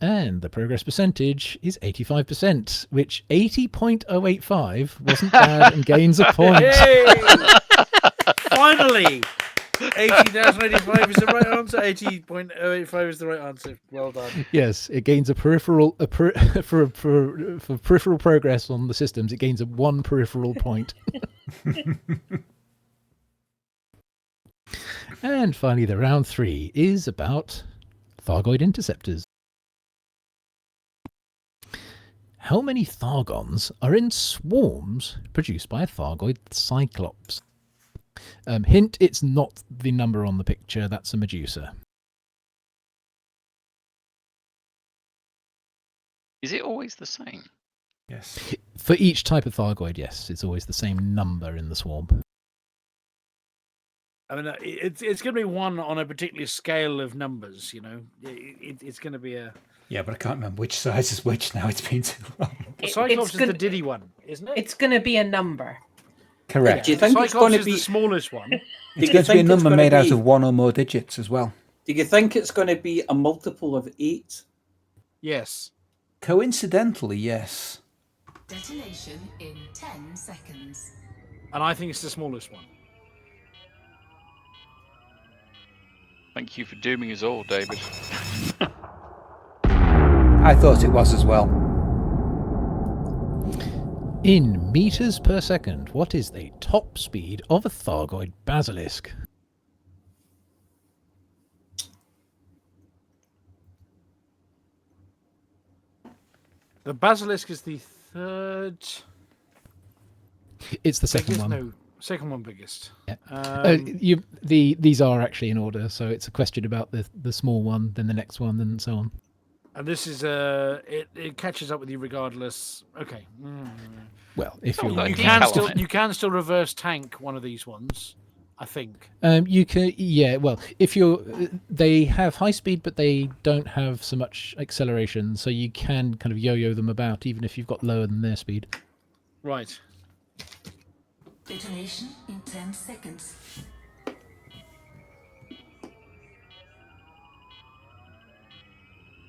And the progress percentage is 85%, which 80.085 wasn't bad and gains a point. Finally! 80,085 is the right answer. 80.085 is the right answer. Well done. Yes, it gains for peripheral progress on the systems. It gains one peripheral point. And finally, the round 3 is about Thargoid interceptors. How many Thargons are in swarms produced by a Thargoid Cyclops? Hint, it's not the number on the picture, that's a Medusa. Is it always the same? Yes. For each type of Thargoid, yes, it's always the same number in the swarm. I mean, it's going to be one on a particular scale of numbers, you know. It's going to be a... Yeah, but I can't remember which size is which now. It's been too long. Cyclops is the Diddy one, isn't it? It's going to be a number. Correct. Do you think Cyclops it's going to is be the smallest one? It's going to be a number made out of one or more digits as well. Do you think it's going to be a multiple of 8? Yes. Coincidentally, yes. Detonation in 10 seconds. And I think it's the smallest one. Thank you for dooming us all, David. I thought it was as well. In meters per second, what is the top speed of a Thargoid basilisk? The basilisk is the third. It's the second biggest? one. No, second one biggest. Yeah. These are actually in order, so it's a question about the small one, then the next one, and so on. And this is it catches up with you regardless. Okay. Well, if you can still reverse tank one of these ones, I think. You can, yeah. Well, if they have high speed, but they don't have so much acceleration, so you can kind of yo-yo them about, even if you've got lower than their speed. Right. Detonation in 10 seconds.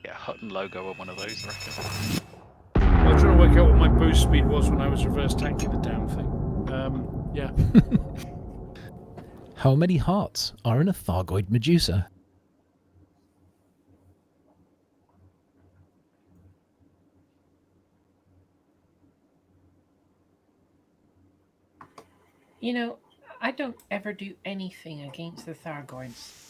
Yeah, Hutton logo on one of those, I reckon. I was trying to work out what my boost speed was when I was reverse tanking the damn thing. Yeah. How many hearts are in a Thargoid Medusa? You know, I don't ever do anything against the Thargoids.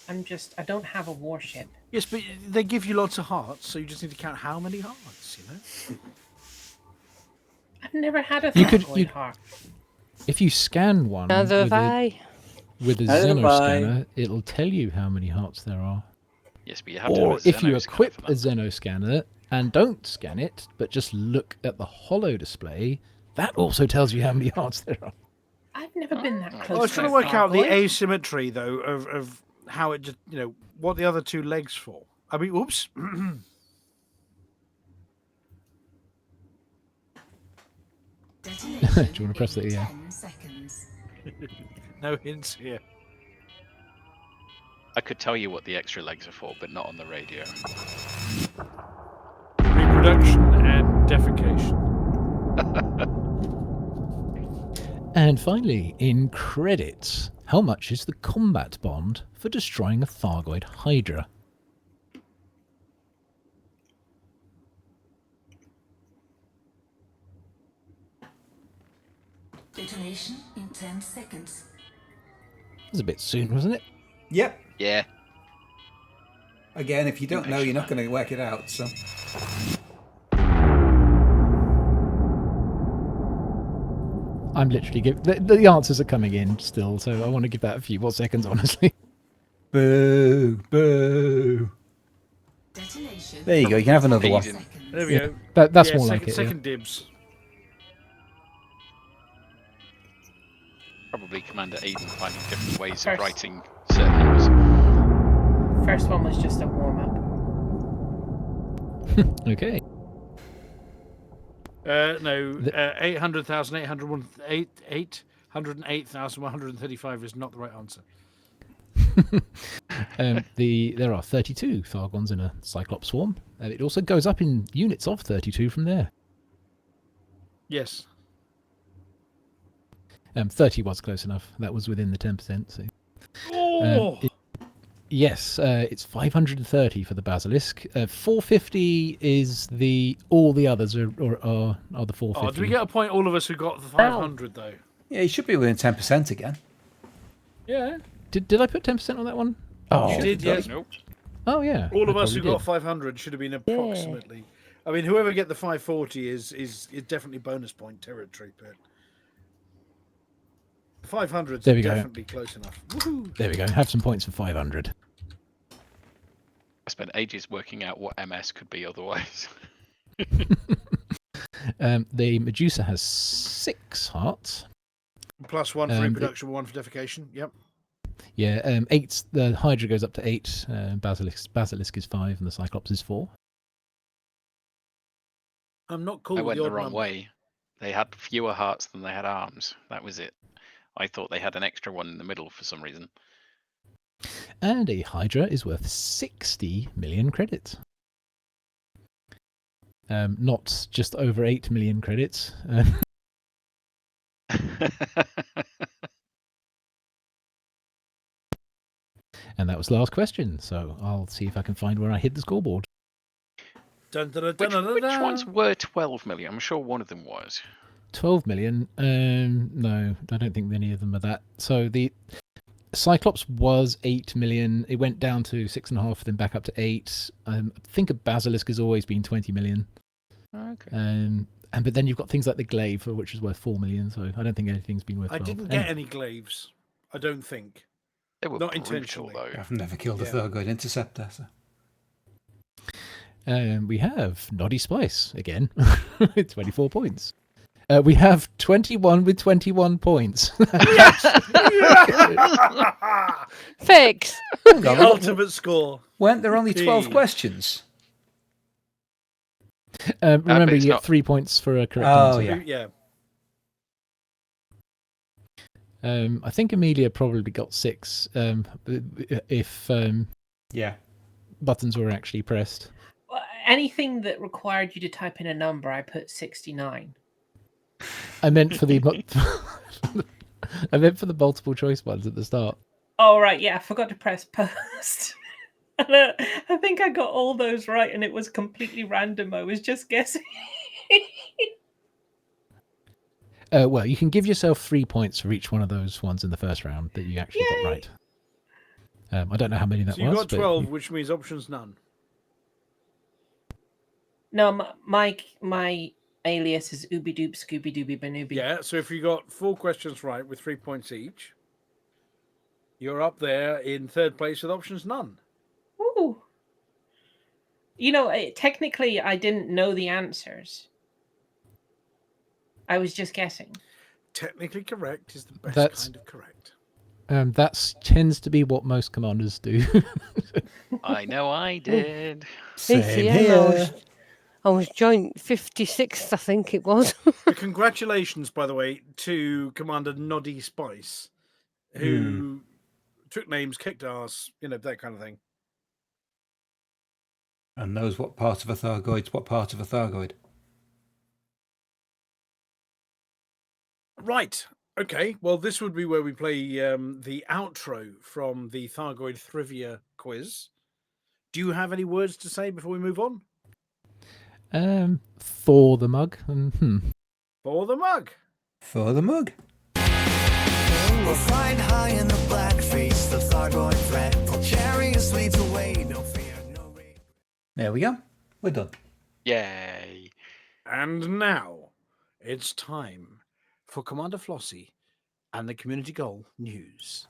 I don't have a warship. Yes, but they give you lots of hearts, so you just need to count how many hearts, you know? I've never had a Thargoid heart. If you scan one with a Xenoscanner, it'll tell you how many hearts there are. Yes, but you have or to have a if you Xenoscanner equip for a Xenoscanner and don't scan it, but just look at the holo display, that also tells you how many hearts there are. I've never been that close. I was trying to work out the asymmetry, though, of how it just, what the other two legs for. I mean, oops. Do you want to press the yeah? 10 seconds. No hints here. I could tell you what the extra legs are for, but not on the radio. Reproduction and defecation. And finally, in credits, how much is the combat bond for destroying a Thargoid Hydra? Detonation in 10 seconds. It was a bit soon, wasn't it? Yep. Yeah. Again, if you don't know, you're not going to work it out, so... I'm literally giving... The answers are coming in still, so I want to give that a few more seconds, honestly. Boo! Boo! Detonation. There you go, you can have another one. There we go. That's more like it. Second dibs. Probably Commander Aiden finding different ways of writing certain numbers. First one was just a warm-up. Okay. No, 808,135 is not the right answer. There are 32 Thargons in a Cyclops swarm. It also goes up in units of 32 from there. Yes. 30 was close enough. That was within the 10%. So. Yes, it's 530 for the Basilisk. 450 is all the others are the 450. Oh, do we get a point, all of us who got the 500 though? Yeah, you should be within 10% again. Yeah. Did I put 10% on that one? Oh, you did, yes. Nope. Oh, yeah. All of us who got 500 should have been approximately. Yeah. I mean, whoever get the 540 is definitely bonus point territory, but 500 is definitely close enough. Woohoo! There we go. Have some points for 500. I spent ages working out what MS could be otherwise. The Medusa has 6 hearts. Plus 1 for reproduction, 1 for defecation. Yep. Yeah, 8. The Hydra goes up to 8. Basilisk is 5, and the Cyclops is 4. I'm not cool. I went the wrong way. They had fewer hearts than they had arms. That was it. I thought they had an extra one in the middle for some reason. And a Hydra is worth 60 million credits. Not just over 8 million credits. And that was the last question, so I'll see if I can find where I hid the scoreboard. Which ones were 12 million? I'm sure one of them was. 12 million? No, I don't think any of them are that. So the Cyclops was 8 million. It went down to 6.5, then back up to 8. I think a Basilisk has always been 20 million. Okay. But then you've got things like the Glaive, which is worth 4 million. So I don't think anything's been worth 12. I didn't get any glaives. I don't think. They were not brutal, intentionally. though. I've never killed a Thargoid Interceptor. So. We have Noddy Spice again, 24 points. We have 21 with 21 points. Fix. The ultimate score. Weren't there only 12 questions? Remember, you get 3 points for a correct answer. Yeah. I think Amelia probably got 6 if buttons were actually pressed. Well, anything that required you to type in a number, I put 69. I meant for the multiple choice ones at the start. Oh, right, yeah, I forgot to press post. I think I got all those right, and it was completely random. I was just guessing. Well, you can give yourself 3 points for each one of those ones in the first round that you actually got right. I don't know how many that was. So you got 12, which means options none. No, my alias is Ooby Doop Scooby Dooby Banooby. Yeah, so if you got 4 questions right with 3 points each, you're up there in third place with options none. Ooh. You know, technically, I didn't know the answers. I was just guessing. Technically correct is the best kind of correct. That tends to be what most commanders do. I know I did. Same here. I was joint 56th, I think it was. Congratulations, by the way, to Commander Noddy Spice, who took names, kicked ass, that kind of thing. And knows what part of a Thargoid's what part of a Thargoid. Right. Okay. Well, this would be where we play the outro from the Thargoid Trivia quiz. Do you have any words to say before we move on? For the mug. For the mug. For the mug. We're flying high in the black face, the Thargoid threat, carrying us leads away, no fear, no rain. There we go. We're done. Yay. And now it's time for Commander Flossy and the Community Goal News.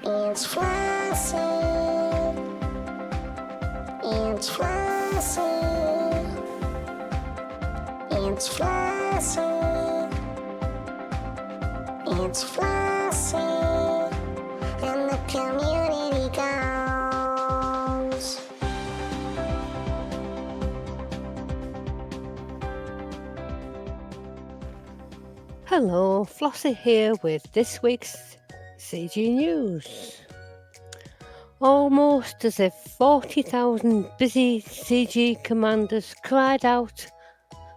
It's Flossy. It's Flossy. It's Flossy. It's Flossy. And the community goes. Hello, Flossy here with this week's CG News. Almost as if 40,000 busy CG commanders cried out,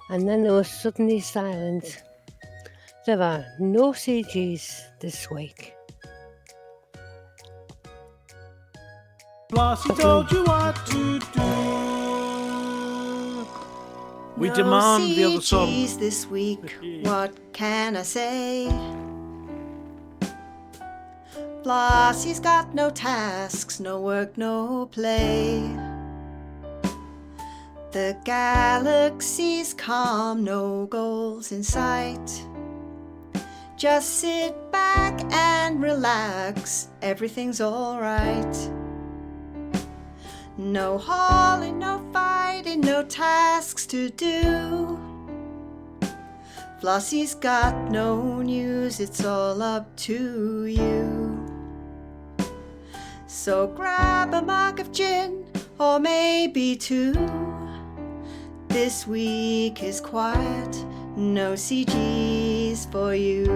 and then there was suddenly silence. There are no CGs this week. Flossy told you what to do. We demand the other song. CGs this week, what can I say? Flossy's got no tasks, no work, no play. The galaxy's calm, no goals in sight. Just sit back and relax, everything's alright. No hauling, no fighting, no tasks to do. Flossy's got no news, it's all up to you. So grab a mug of gin, or maybe 2. This week is quiet, no CGs for you.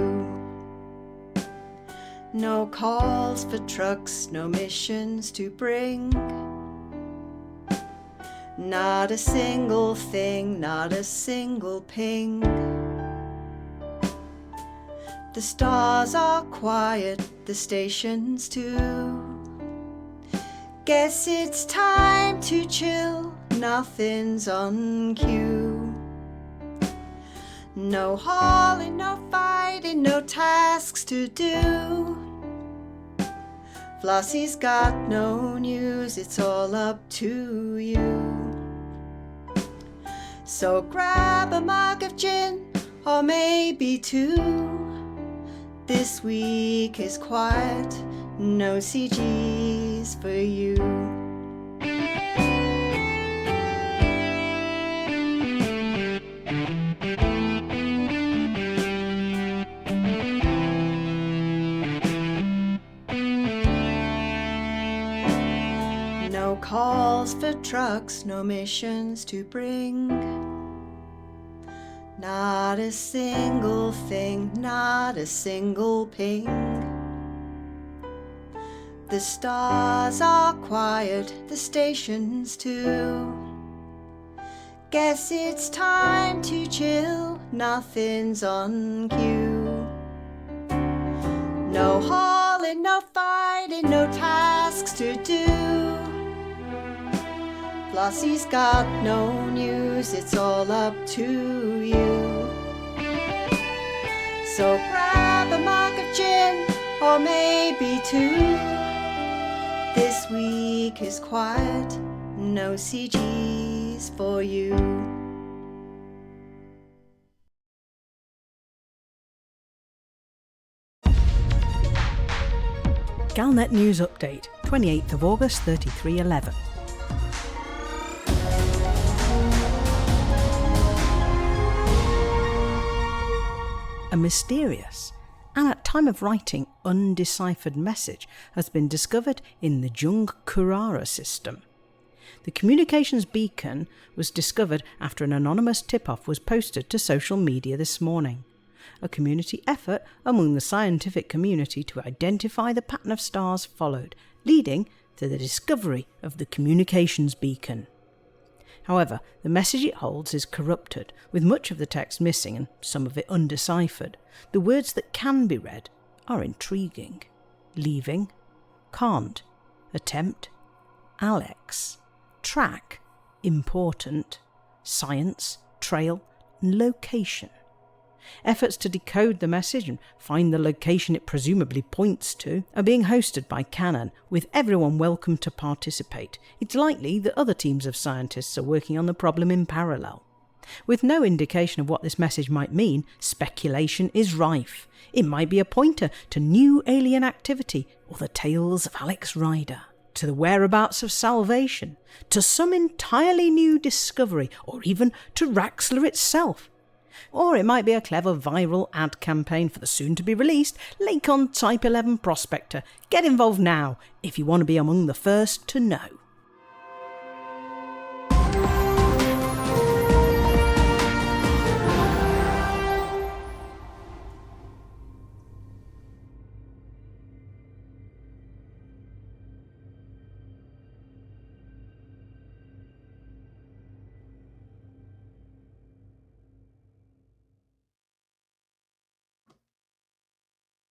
No calls for trucks, no missions to bring. Not a single thing, not a single ping. The stars are quiet, the stations too. Guess it's time to chill, nothing's on cue. No hauling, no fighting, no tasks to do. Flossy's got no news, it's all up to you. So grab a mug of gin, or maybe two. This week is quiet, no CGs for you. No calls for trucks, no missions to bring. Not a single thing, not a single ping. The stars are quiet, the stations too. Guess it's time to chill, nothing's on cue. No hauling, no fighting, no tasks to do. Flossy's got no news, it's all up to you. So grab a mug of gin, or maybe two. This week is quiet, no CGs for you. Galnet News Update, 28th of August 3311. A mysterious and at time of writing undeciphered message has been discovered in the Jung Kurara system. The communications beacon was discovered after an anonymous tip-off was posted to social media this morning. A community effort among the scientific community to identify the pattern of stars followed, leading to the discovery of the communications beacon. However, the message it holds is corrupted, with much of the text missing and some of it undeciphered. The words that can be read are intriguing. Leaving, can't, attempt, Alex, track, important, science, trail, and location. Efforts to decode the message and find the location it presumably points to are being hosted by Canon, with everyone welcome to participate. It's likely that other teams of scientists are working on the problem in parallel. With no indication of what this message might mean, speculation is rife. It might be a pointer to new alien activity, or the tales of Alex Rider, to the whereabouts of salvation, to some entirely new discovery, or even to Raxler itself. Or it might be a clever viral ad campaign for the soon-to-be-released Lakon Type 11 Prospector. Get involved now if you want to be among the first to know.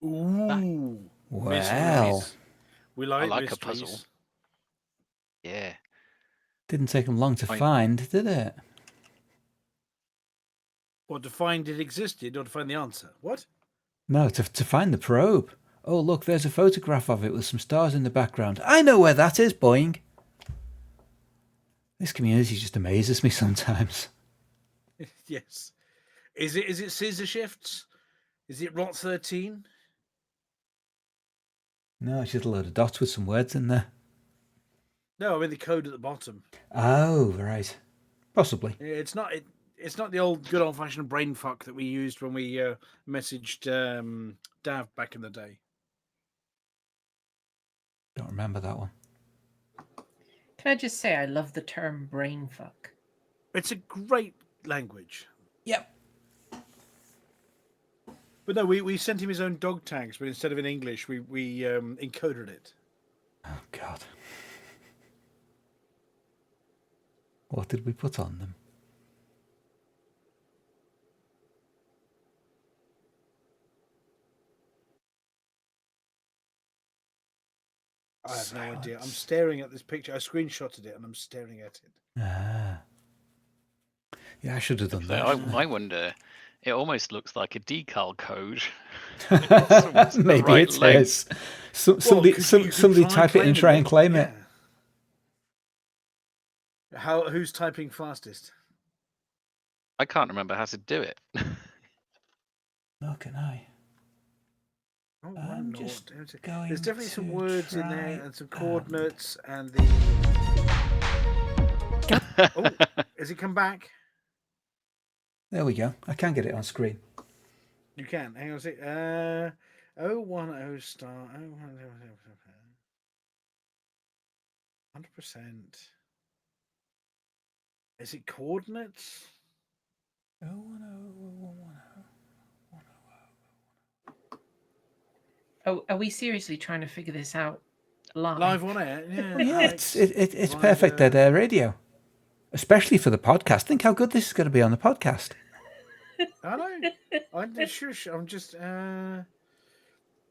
Ooh. Wow. Mysteries. We I like like mysteries. a puzzle. Yeah. Didn't take them long to Fine. find, did it? What, to find it existed or to find the answer? What? No, to find the probe. Oh, look, there's a photograph of it with some stars in the background. I know where that is, boing. This community just amazes me sometimes. Yes. Is it scissor shifts? Is it Rot 13? No, it's just a load of dots with some words in there. No, I mean the code at the bottom. Oh, right. Possibly. It's not the old good old fashioned brain fuck that we used when we messaged Dav back in the day. Don't remember that one. Can I just say I love the term brain fuck? It's a great language. Yep. But no, we sent him his own dog tags, but instead of in English, we encoded it. Oh, God. What did we put on them? I have no idea. I'm staring at this picture. I screenshotted it and I'm staring at it. Ah. Yeah, I should have done So that. I wonder. It almost looks like a decal code. Maybe it is. Somebody type it and try and claim it. Who's typing fastest? I can't remember how to do it. Nor can I. Oh, I'm just going There's definitely some to words in try, there and some coordinates and the. Oh, has he come back? There we go. I can get it on screen. You can. Hang on a sec. 010 star 100%. Is it coordinates? 010. Oh, are we seriously trying to figure this out live? Live on air? Yeah. Yeah, it's perfect dead air radio. Especially for the podcast. Think how good this is going to be on the podcast. I know. I'm just. Well,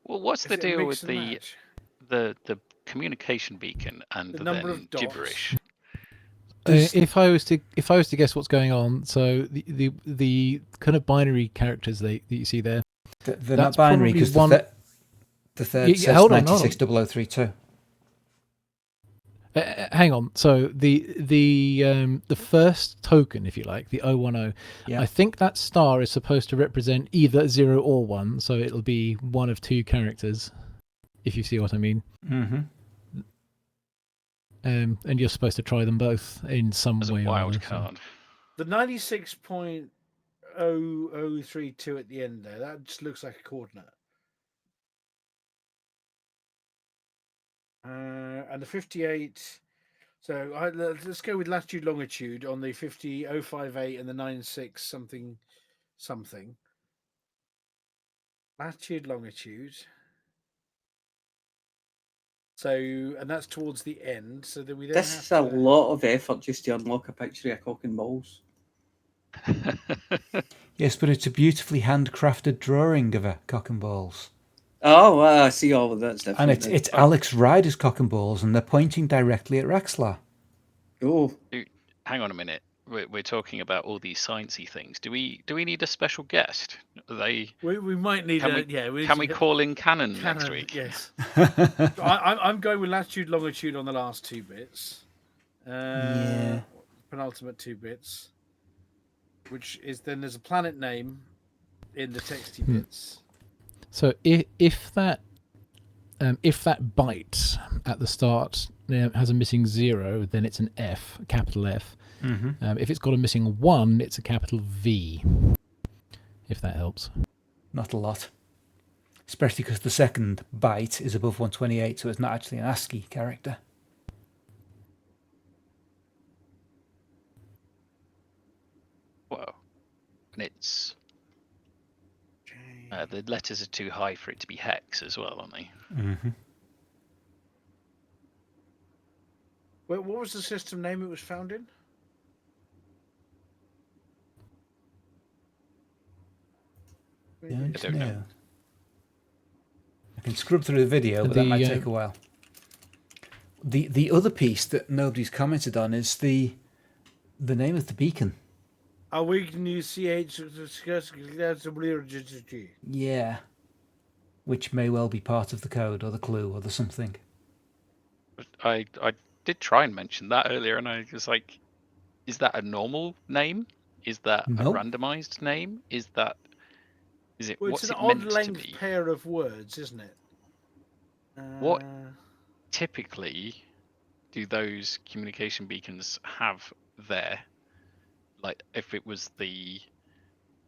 what's the deal with the communication beacon and The the number then of dots. gibberish? If I was to guess what's going on, so the kind of binary characters that you see there, they're not binary because the third says 960032. Hang on. So the first token, if you like, the 010, yeah. I think that star is supposed to represent either 0 or 1, so it'll be one of two characters, if you see what I mean. Mm-hmm. And you're supposed to try them both in some way. A wild or card. The 96.0032 at the end there, that just looks like a coordinate. And the 58. So let's go with latitude longitude on the 50058 and the 96 something. Latitude longitude. So, and that's towards the end. So that we then This is a lot of effort just to unlock a picture of cock and balls. Yes, but it's a beautifully handcrafted drawing of a cock and balls. Oh, well, I see all of that's different. And it's Alex Ryder's cock and balls, and they're pointing directly at Rexlar. Oh, hang on a minute. We're talking about all these sciencey things. Do we need a special guest? We might need. Can we call in Cannon next week? Yes. I'm going with latitude longitude on the last two bits. Yeah. Penultimate two bits. Which is then there's a planet name in the texty bits. So if that byte at the start has a missing 0, then it's an F, a capital F. Mm-hmm. If it's got a missing 1, it's a capital V. If that helps. Not a lot. Especially because the second byte is above 128, so it's not actually an ASCII character. Whoa. And it's... the letters are too high for it to be hex as well, aren't they? Mm-hmm. What was the system name it was found in? I don't know. I can scrub through the video, but that might take a while. The other piece that nobody's commented on is the name of the beacon. Yeah. Which may well be part of the code or the clue or the something. I did try and mention that earlier, and I was like, is that a normal name? Is that a randomized name? Is it it's an odd length pair of words, isn't it? What typically do those communication beacons have there? Like, if it was the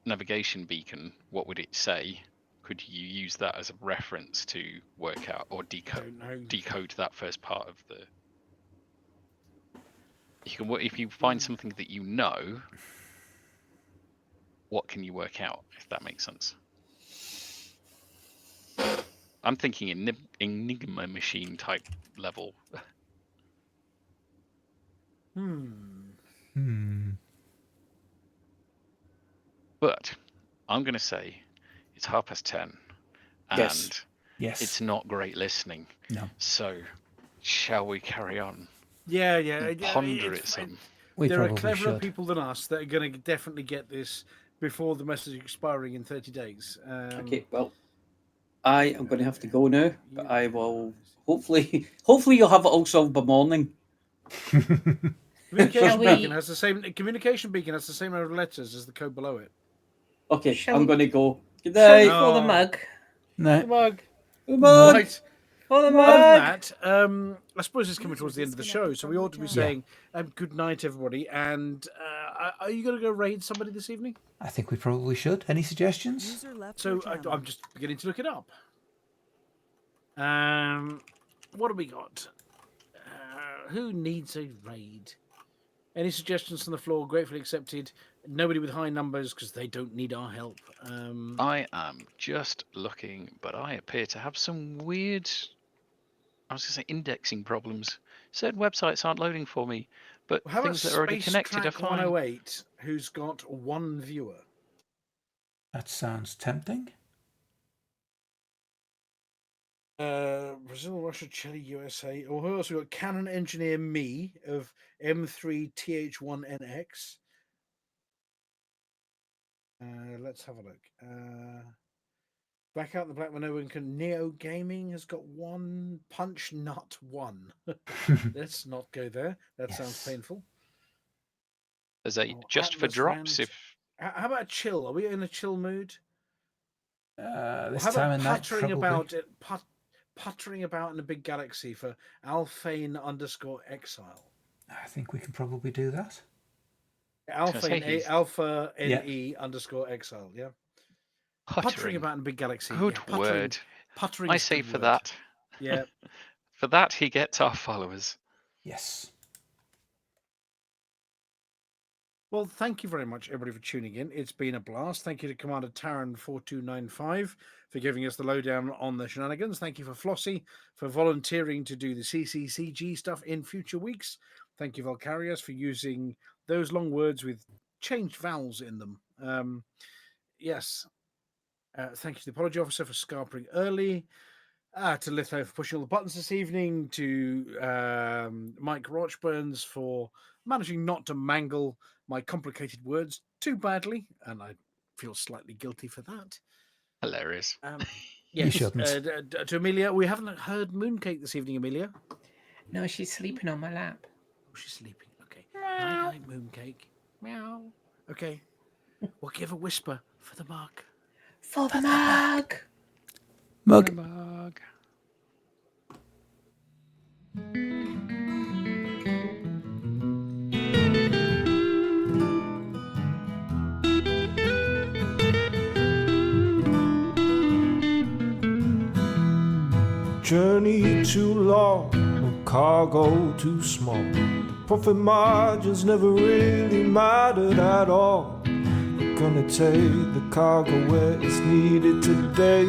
navigation beacon, what would it say? Could you use that as a reference to work out or decode that first part of the... You can if you find something that you know, what can you work out, if that makes sense? I'm thinking Enigma machine type level. But I'm going to say it's 10:30, and Yes. it's not great listening. No. So, shall we carry on? Yeah. Ponder it some. There are cleverer people than us that are going to definitely get this before the message expiring in 30 days. Okay, well, I am going to have to go now, but I will hopefully you'll have it all solved by morning. Communication beacon has the same number of letters as the code below it. Okay, I'm going to go. Good night. For the mug. No. The mug. The mug. Right. For the Other mug. than that, I suppose it's coming towards the end of the show, so we ought to be saying good night, everybody. And are you going to go raid somebody this evening? I think we probably should. Any suggestions? So I'm just beginning to look it up. What have we got? Who needs a raid? Any suggestions from the floor? Gratefully accepted. Nobody with high numbers because they don't need our help. I am just looking, but I appear to have some weird, I was going to say indexing problems. Certain websites aren't loading for me, but How things about that are already connected are Track fine. 108, who's got one viewer? That sounds tempting. Brazil, Russia, Chile, USA. Or who else? We've got Canon Engineer Me of M3TH1NX. Let's have a look. Back out the Black Manoa and Neo Gaming has got one. Punch Nut 1. Let's not go there. That sounds painful. There's a just for Atlas drops. Rand. How about chill? Are we in a chill mood? This How time about of night, probably. puttering about in a big galaxy for Alphane_exile? I think we can probably do that. Alpha NE_exile, yeah. Puttering about in a big galaxy. Good word. Puttering. I say for that. Yeah. For that, he gets our followers. Yes. Well, thank you very much, everybody, for tuning in. It's been a blast. Thank you to Commander Taren 4295 for giving us the lowdown on the shenanigans. Thank you for Flossy for volunteering to do the CCCG stuff in future weeks. Thank you, Valkyrius, for using those long words with changed vowels in them. Yes. Thank you to the Apology Officer for scarpering early. To Litho for pushing all the buttons this evening. To Mike Rochburns for managing not to mangle my complicated words too badly. And I feel slightly guilty for that. Hilarious. Yes. You shouldn't. To Amelia, we haven't heard Mooncake this evening, Amelia. No, she's sleeping on my lap. Oh, she's sleeping. Okay. Night, Mooncake. Meow. Okay. We'll give a whisper for the mug. For the mug. Mug. Mug. Journey too long, cargo too small. The profit margins never really mattered at all. We're gonna take the cargo where it's needed today.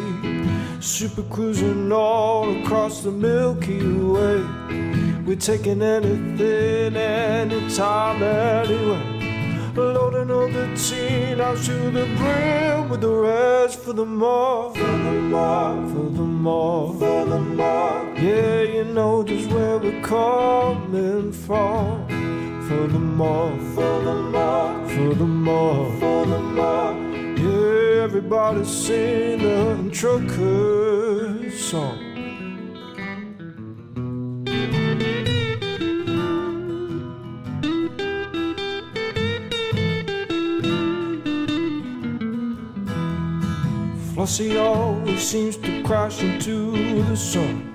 Super cruising all across the Milky Way. We're taking anything, anytime, anyway. Loading up the teen out to the brim with the rest for the more, for the more, for the more, for the more. Yeah, you know just where we're coming from. For the more, for the more, for the more, for the more. Yeah, everybody sing the trucker song. Flossy always seems to crash into the sun.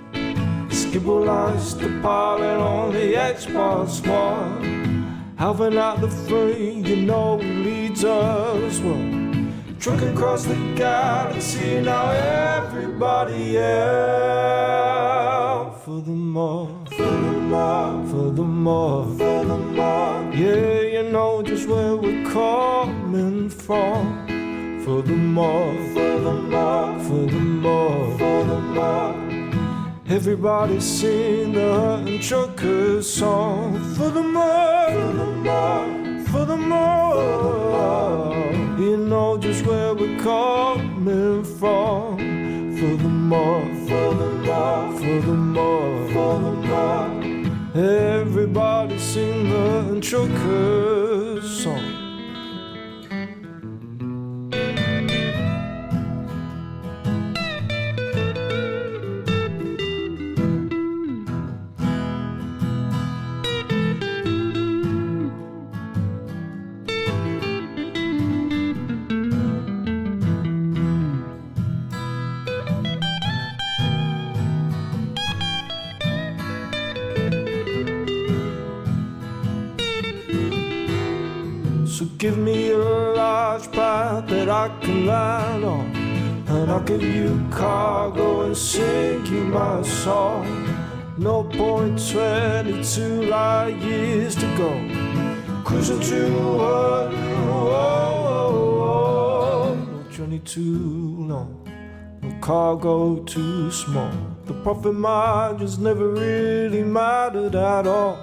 Skibble lies the pilot on the Xbox One. Halving out the frame, you know he leads us well. Trucking across the galaxy, now everybody out for the more, for the more, for the more, for the more. the more, for the more, for the more, for the more. Everybody sing the Hutton Truckers song. For the more, for the more, for the more. You know just where we're coming from. For the more, for the more, for the more, for the more. Everybody sing the Hutton Truckers song. So give me a large pipe that I can land on, and I'll give you cargo and sing you my song. No point 22 light years to go, cruising to no journey too long, no cargo too small. The profit margins never really mattered at all.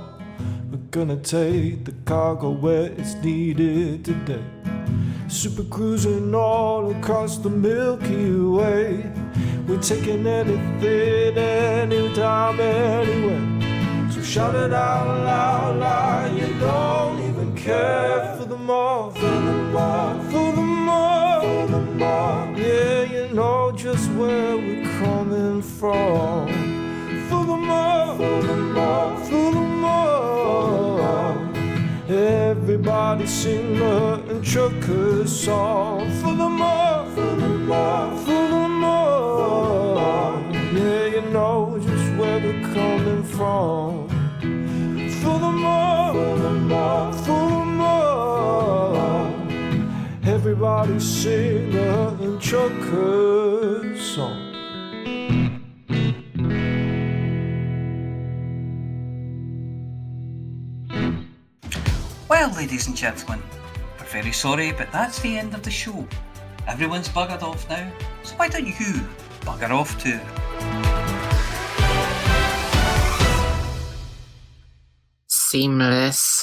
We're gonna take the cargo where it's needed today. Super cruising all across the Milky Way. We're taking anything, anytime, anywhere. So shout it out loud, loud. You don't even care. For the more, for the more, for the more, for the more. Yeah, you know just where we're coming from. For the more, for the more, for the more. Everybody sing the Hutton Truckers song. For the more, for the more, for the more. Yeah, you know just where we're coming from. For the more, for the more, for the more. Everybody sing the Hutton Truckers song. Well, ladies and gentlemen, we're very sorry, but that's the end of the show. Everyone's buggered off now, so why don't you bugger off too? Seamless.